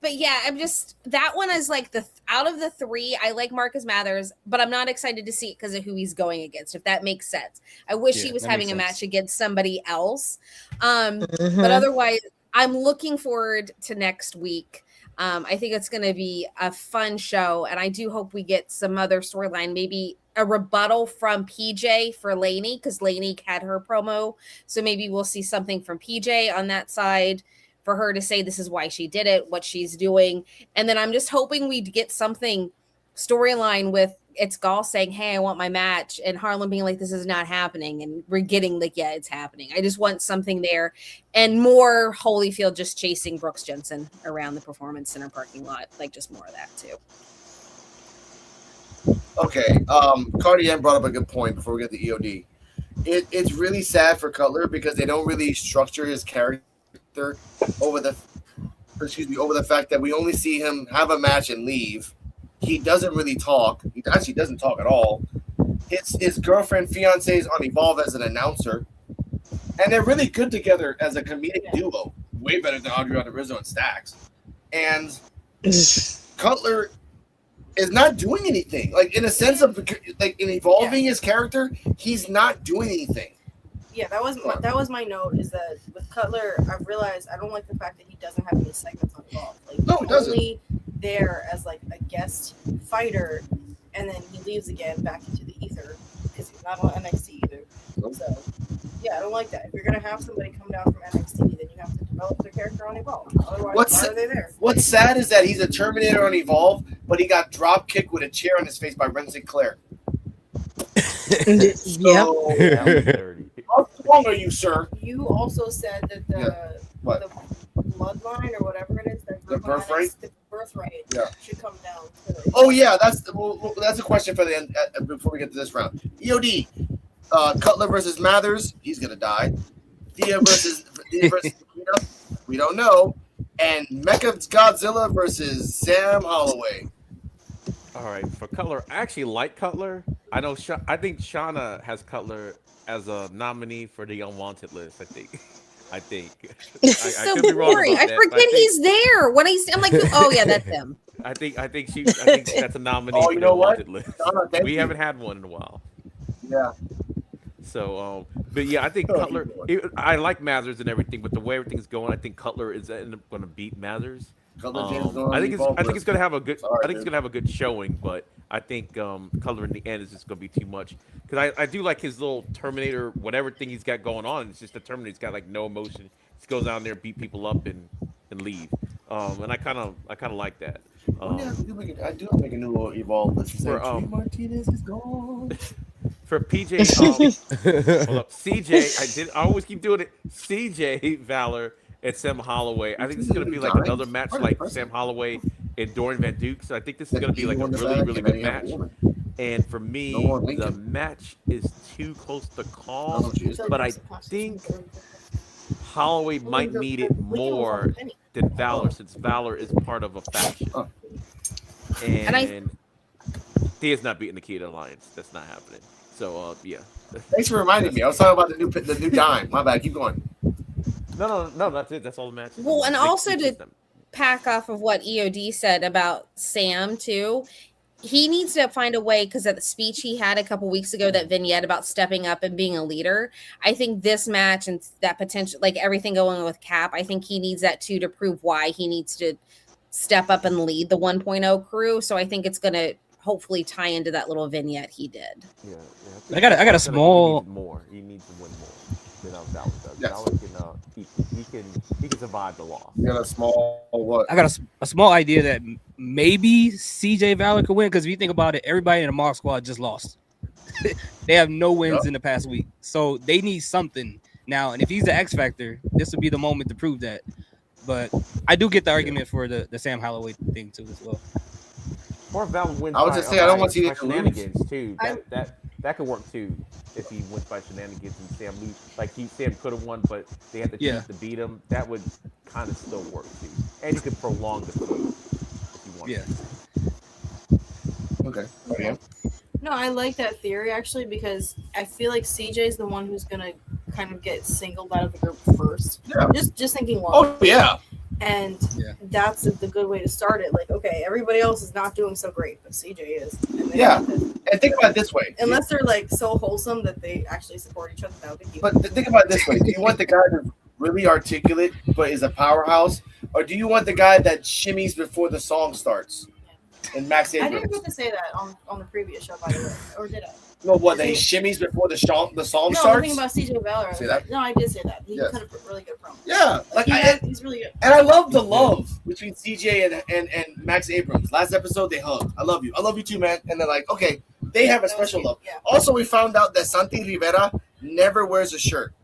But yeah, I'm just, that one is like out of the three, I like Marcus Mathers, but I'm not excited to see it because of who he's going against, if that makes sense. I wish he was having a match against somebody else. But otherwise, I'm looking forward to next week. I think it's going to be a fun show, and I do hope we get some other storyline, maybe a rebuttal from PJ for Lainey, because Lainey had her promo. So maybe we'll see something from PJ on that side, for her to say this is why she did it, what she's doing. And then I'm just hoping we get something storyline with It's Gall saying, hey, I want my match, and Harlan being like, this is not happening. And we're getting like, yeah, it's happening. I just want something there, and more Holyfield just chasing Brooks Jensen around the Performance Center parking lot. Like, just more of that too. Okay. Cardi M brought up a good point before we get to EOD. It's really sad for Cutler because they don't really structure his character over the fact that we only see him have a match and leave. He doesn't really talk. He actually doesn't talk at all. His girlfriend, fiance is on Evolve as an announcer. And they're really good together as a comedic duo. Way better than Adriano Rizzo and Stax. And Cutler is not doing anything. Like, in a sense of, like, in evolving his character, he's not doing anything. Yeah, that was my note, is that with Cutler, I've realized I don't like the fact that he doesn't have any segments on Evolve. Like, No, he doesn't. Only there as, like, a guest fighter, and then he leaves again back into the ether, because he's not on NXT either. So, yeah, I don't like that. If you're going to have somebody come down from NXT, then you have to develop their character on Evolve. Otherwise, why are they there? What's sad is that he's a Terminator on Evolve, but he got drop kicked with a chair on his face by Ren Sinclair. So, how strong are you, sir? You also said that the bloodline or whatever it is, The birthright? The birthright should come down. Oh yeah, that's a question for the end before we get to this round. EOD, Cutler versus Mathers, he's gonna die. Dia versus Coquito, we don't know. And Mecha Godzilla versus Sam Holloway. All right, for Cutler, I actually like Cutler. I know. I think Shauna has Cutler as a nominee for the unwanted list. I think. I So could be wrong boring. about I that, forget he's there. When I'm like, oh yeah, that's him. I think that's a nominee for the unwanted list. We haven't had one in a while. Yeah. So, but yeah, I think Cutler. I like Mathers and everything, but the way everything's going, I think Cutler is going to beat Mathers. I think it's going to have a good. I think it's going to have a good showing, but I think Cutler in the end is just going to be too much because I do like his little Terminator, whatever thing he's got going on. It's just the Terminator. He's got like no emotion. He just goes down there, beat people up, and leave. And I kind of like that. I do make a new little Evolve list. Martinez is gone. For PJ, hold up, CJ. I always keep doing it. CJ Valor and Sam Holloway. I think this is going to be like another match like Sam Holloway and Dorian Van Duke. So I think this is going to be like a really, really good match. And for me, the match is too close to call, but I think Holloway might need it more than Valor, since Valor is part of a faction. And Thea's not beating the Coquito Alliance. That's not happening. So yeah. Thanks for reminding me. I was talking about the new dime. My bad. Keep going. No. That's it. That's all the matches. Well, and also to pack off of what EOD said about Sam too, he needs to find a way, because at the speech he had a couple weeks ago, that vignette about stepping up and being a leader, I think this match and that potential, like everything going on with Cap, I think he needs that too, to prove why he needs to step up and lead the 1.0 crew. So I think it's going to hopefully tie into that little vignette he did. Yeah. I got a small. He needs to win more than Valor does. Valor he can survive the loss. You got a small what? I got a small idea that maybe CJ Valor could win, because if you think about it, everybody in the Mark squad just lost. They have no wins in the past week, so they need something now. And if he's the X Factor, this would be the moment to prove that. But I do get the argument for the Sam Holloway thing too as well. Or Valor wins. I was just saying, I don't want to see shenanigans too. That could work too if he wins by shenanigans and Sam lose. Like Sam could have won, but they had to choose to beat him. That would kind of still work too, and you could prolong the feud if you want. Yeah. Okay. Yeah. No, I like that theory actually, because I feel like CJ is the one who's gonna kind of get singled out of the group first. Yeah. Just thinking long. Oh yeah. And that's the good way to start it. Like, okay, everybody else is not doing so great, but CJ is. And think about it this way. Unless they're like so wholesome that they actually support each other, that would be cute. But think about it this way. Do you want the guy that's really articulate but is a powerhouse? Or do you want the guy that shimmies before the song starts? And Max Abrams. I didn't get to say that on the previous show, by the way. Or did I? No, what? That he shimmies before the song No, starts? I'm thinking about CJ Valor. Say that? No, I did say that. He kind of put really good promo. Yeah. He's really good. And I love the love between CJ and Max Abrams. Last episode, they hugged. I love you. I love you too, man. And they're like, okay, they have a special love. Yeah. Also, we found out that Santi Rivera never wears a shirt.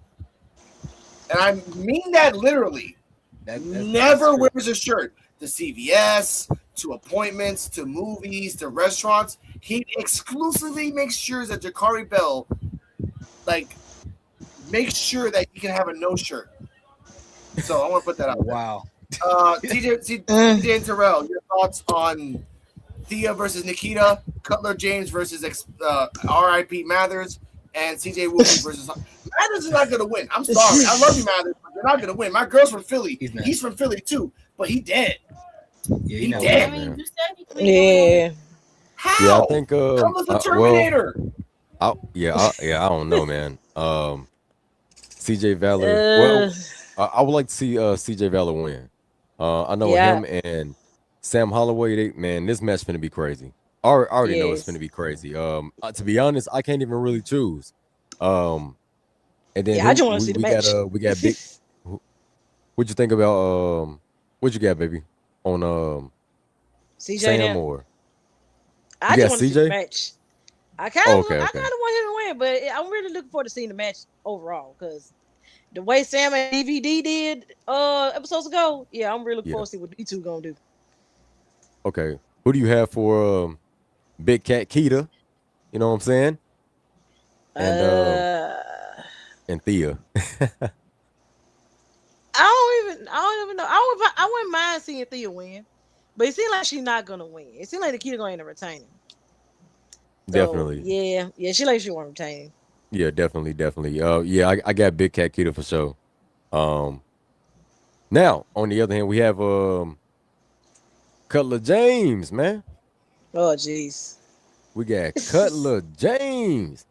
And I mean that literally. Never wears a shirt. to CVS, to appointments, to movies, to restaurants. He exclusively makes sure that Jakari Bell, like, makes sure that he can have a no shirt. So I want to put that out there. Wow. TJ and Terrell, your thoughts on Thea versus Nikita, Cutler James versus R.I.P. Mathers, and CJ Woolley versus Mathers is not going to win. I'm sorry. I love you, Mathers, but you're not going to win. My girl's from Philly. He's from Philly, too, but he dead. Yeah, he dead. Yeah. How? Yeah, I think Come as the Terminator. I don't know, man. CJ Valor. I would like to see CJ Valor win. I know him and Sam Holloway. This match finna be crazy. I already know it's finna be crazy. To be honest, I can't even really choose. And then I just want to see the match. We got big. What you think about what you got, baby? On CJ Sam now? or I just want to see the match. I kind of okay. want him to win, but I'm really looking forward to seeing the match overall because the way Sam and DVD did episodes ago, I'm really looking forward to see what these two gonna do. Okay, who do you have for Big Cat Keita? You know what I'm saying? And Thea. I don't even know. I wouldn't mind seeing Thea win, but it seems like she's not gonna win. It seems like Nikita going to retain him. Definitely. So, yeah. She want to retain him. Yeah, definitely. I got Big Cat Keita for sure. Now on the other hand, we have Cutler James, man. Oh, jeez. We got Cutler James.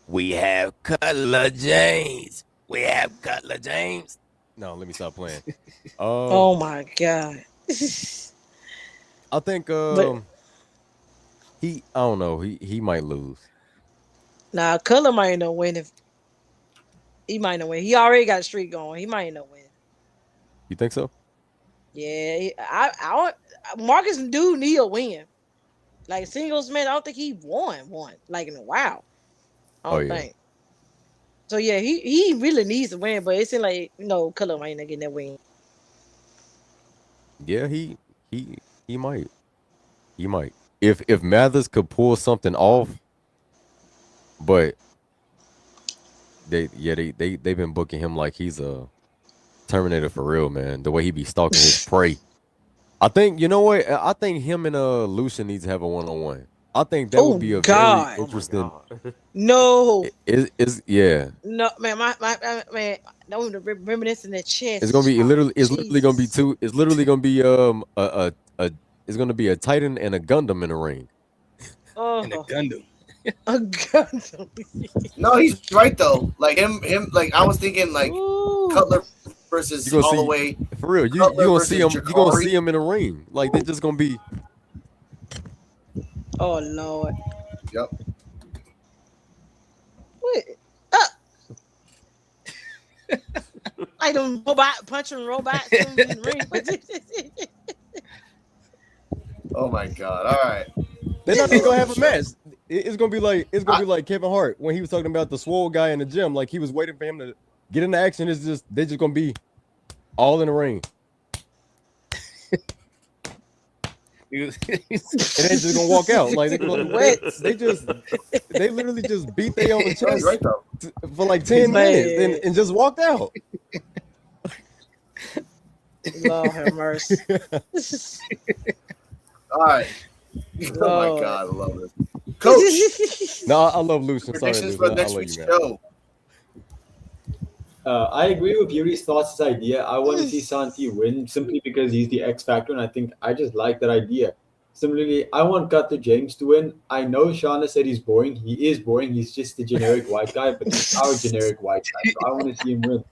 We have Cutler James. No, let me stop playing. Oh my God. I think I don't know. He might lose. Nah, Cutler might not win he might not win. He already got a streak going. He might not win. You think so? Yeah, Marcus do need a win. Like singles man, I don't think he won like in a while. I don't think. So yeah, he really needs to win, but it seems like Cutler might not get that win. Yeah, he might. He might. If Mathers could pull something off, but they've been booking him like he's a Terminator for real, man. The way he be stalking his prey. I think you know what? I think him and Lucian needs to have a one-on-one. I think that would be a very interesting. No, yeah. No, man, my man, don't reminiscing the chest. It's gonna be literally gonna be two. It's literally gonna be it's gonna be a Titan and a Gundam in the ring. And a Gundam. A Gundam. No, he's right though. Like him. Like I was thinking, like Cutler versus Holloway. For real, you gonna see him. You gonna see him in the ring. Like they're just gonna be. Oh Lord. Yep. Wait. I don't punching robots in the ring. Oh my God! All right. They're not even gonna have a match. It's gonna be like Kevin Hart when he was talking about the swole guy in the gym. Like he was waiting for him to get into action. They're just gonna be all in the ring. And they just gonna walk out like they literally just beat their own chest for like 10 minutes and just walked out. Lord have mercy. All right. Oh my God, I love this. Coach. No, I love Lucian. Predictions for next week's show. I agree with Yuri's thoughts, this idea. I want to see Santi win simply because he's the X factor, and I think I just like that idea. Similarly, I want Cutler James to win. I know Shauna said he's boring. He is boring. He's just the generic white guy, but he's our generic white guy. So I want to see him win.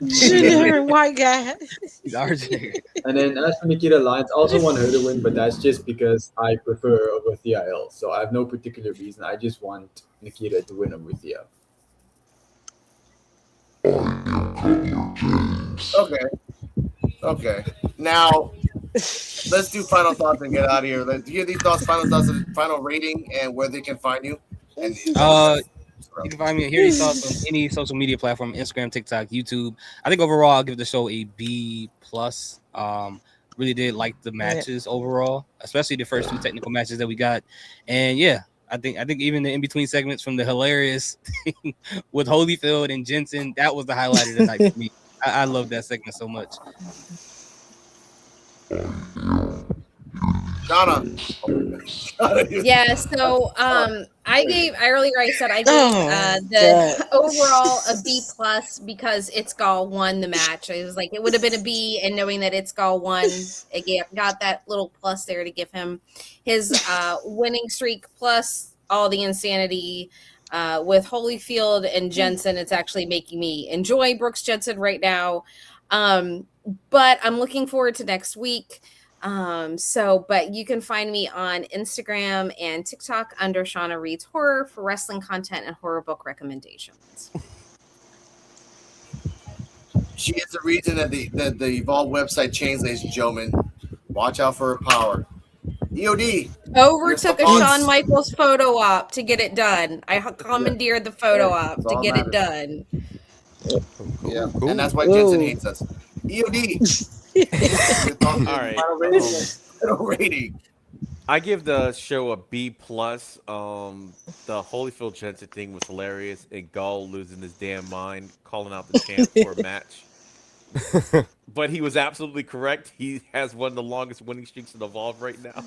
Generic white guy. He's our generic. And then as for Nikita Lyons, I also want her to win, but that's just because I prefer her over Thea L. So I have no particular reason. I just want Nikita to win over Thea. Okay. Now, let's do final thoughts and get out of here. Let's hear these thoughts, final rating, and where they can find you. And you can find me here. Your thoughts on any social media platform: Instagram, TikTok, YouTube. I think overall, I'll give the show a B+. Really Really did like the matches overall, especially the first 2 technical matches that we got. And yeah, I think even the in between segments from the hilarious thing with Holyfield and Jensen, that was the highlight of the night for me. I love that segment so much. Donna. Yeah, so earlier I said I gave God. overall a B+ because Itzgal won the match. It was like it would have been a B, and knowing that Itzgal won, it got that little plus there to give him his winning streak plus all the insanity with Holyfield and Jensen. It's actually making me enjoy Brooks Jensen right now, but I'm looking forward to next week. But you can find me on Instagram and TikTok under Shauna Reads Horror for wrestling content and horror book recommendations. She is the reason that the Evolve website changed, ladies and gentlemen. Watch out for her power. EOD. Overtook a Shawn Michaels photo op to get it done. I commandeered the photo op to get it done. Yeah, and that's why Jensen hates us. EOD. All right. Final rating. I give the show a B+. The Holyfield Jensen thing was hilarious, and Gall losing his damn mind, calling out the champ for a match. But he was absolutely correct. He has one of the longest winning streaks in Evolve right now.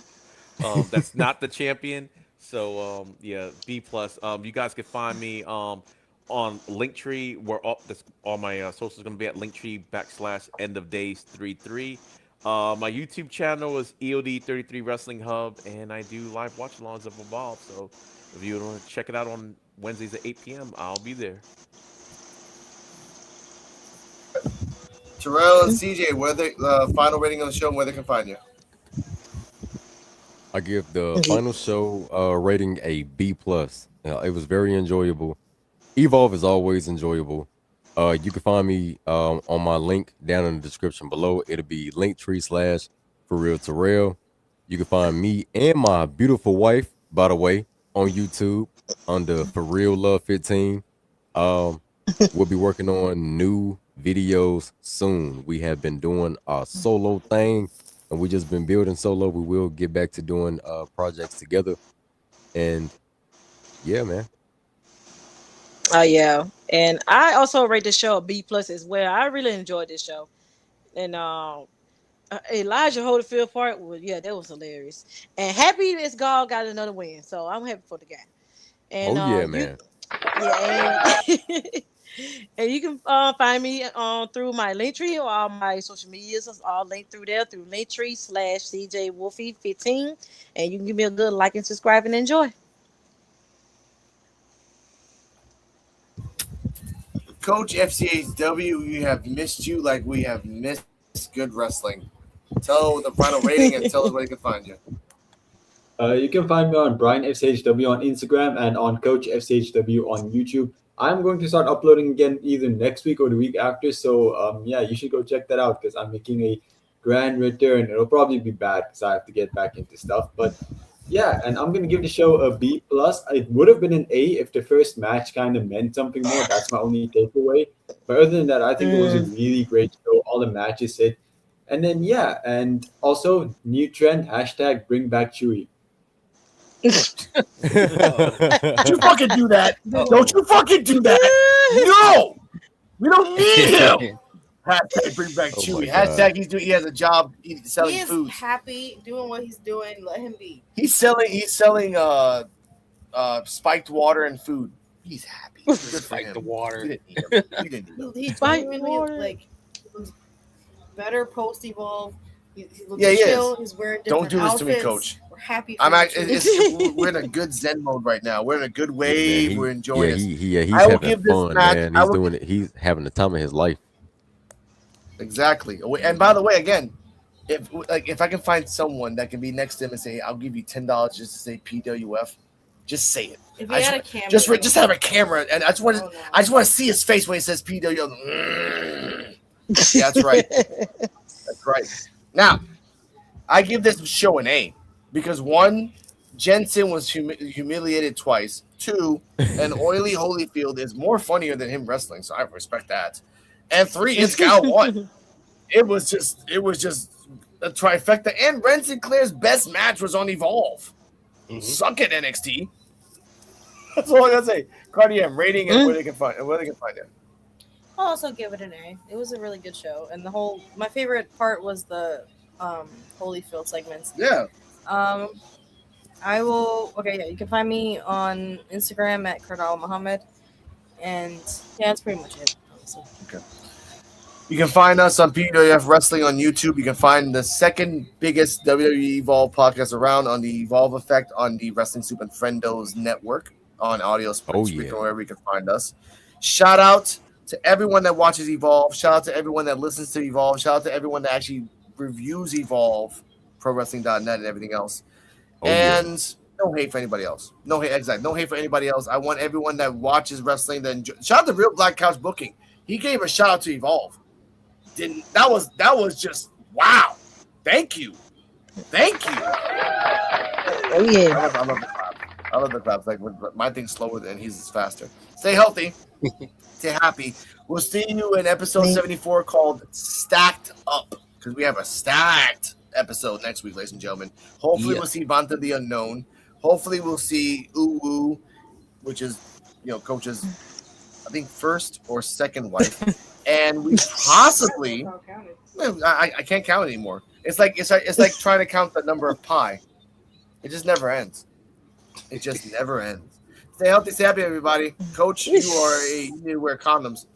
That's not the champion. So yeah, B+. You guys can find me on Linktree, where all my socials are going to be at Linktree/endofdays33. My YouTube channel is EOD33 Wrestling Hub, and I do live watch-alongs of Evolve. So if you want to check it out on Wednesdays at 8 p.m., I'll be there. Terrell and CJ, where the final rating of the show and where they can find you. I give the final show rating a B+. It was very enjoyable. Evolve is always enjoyable. You can find me on my link down in the description below. It'll be linktree/ForRealTerrell. You can find me and my beautiful wife, by the way, on YouTube under For Real Love 15. We'll be working on new videos soon. We have been doing our solo thing, and we just been building solo. We will get back to doing projects together. And yeah, man. Oh yeah, and I also rate the show a B+ as well. I really enjoyed this show, and Elijah Holyfield part was that was hilarious. And happy this Gall got another win, so I'm happy for the guy. And Man. And you can find me through my Linktree or all my social medias. It's all linked through there through Linktree/CJ Wolfie15, and you can give me a good like and subscribe and enjoy. Coach FCHW, we have missed you like we have missed good wrestling. Tell the final rating and tell us where you can find you. You can find me on Brian FCHW on Instagram and on Coach FCHW on YouTube. I'm going to start uploading again either next week or the week after. So you should go check that out because I'm making a grand return. It'll probably be bad because I have to get back into stuff. But yeah, and I'm going to give the show a B+. It would have been an A if the first match kind of meant something more. That's my only takeaway. But other than that, I think it was a really great show. All the matches hit. And then, and also new trend, # bring back Chewy. Don't you fucking do that. Don't you fucking do that. No. We don't need him. # bring back Chewy. # he has a job selling food. He's happy doing what he's doing. Let him be. He's selling spiked water and food. He's happy. Good for him. The water. You didn't need him. He genuinely was better post Evolve. He looks he chill. is. He's wearing different Don't do this outfits. to me, Coach. We're happy. We're in a good Zen mode right now. We're in a good wave. We're enjoying it. He's having fun, man. He's doing it. He's having the time of his life. Exactly. And by the way, again, if I can find someone that can be next to him and say, "I'll give you $10 just to say PWF," just say it. If he had a camera, just have a camera, and I just want to see his face when he says PWF. Yeah, that's right. That's right. Now, I give this show an A because 1, Jensen was humiliated twice. 2, an oily Holyfield is more funnier than him wrestling, so I respect that. And 3, it's Cal won. It was just the trifecta, and Ren Sinclair's best match was on Evolve. Suck it, NXT. That's all I gotta say. Cardi M rating and where they can find it. I'll also give it an A. It was a really good show, and my favorite part was the Holyfield segments. Yeah. You can find me on Instagram at Kardal Muhammad, and yeah, that's pretty much it. Honestly. Okay. You can find us on PWF Wrestling on YouTube. You can find the second biggest WWE Evolve podcast around on the Evolve Effect on the Wrestling Soup and Friendos network on Audio Spreaker, wherever you can find us. Shout out to everyone that watches Evolve. Shout out to everyone that listens to Evolve. Shout out to everyone that actually reviews Evolve, ProWrestling.net, and everything else. No hate for anybody else. No hate, exactly. No hate for anybody else. I want everyone that watches wrestling to enjoy. Shout out to Real Black Couch Booking. He gave a shout out to Evolve. That was just wow. Thank you. Oh yeah. I love the claps. Like my thing's slower than his is faster. Stay healthy. Stay happy. We'll see you in episode 74 called Stacked Up, because we have a stacked episode next week, ladies and gentlemen. Hopefully we'll see Vanta the Unknown. Hopefully we'll see Uwu, which is Coach's, I think, first or second wife. And we possibly, I can't count anymore. It's like trying to count the number of pi. It just never ends. It just never ends. Stay healthy, stay happy, everybody. Coach, you need to wear condoms.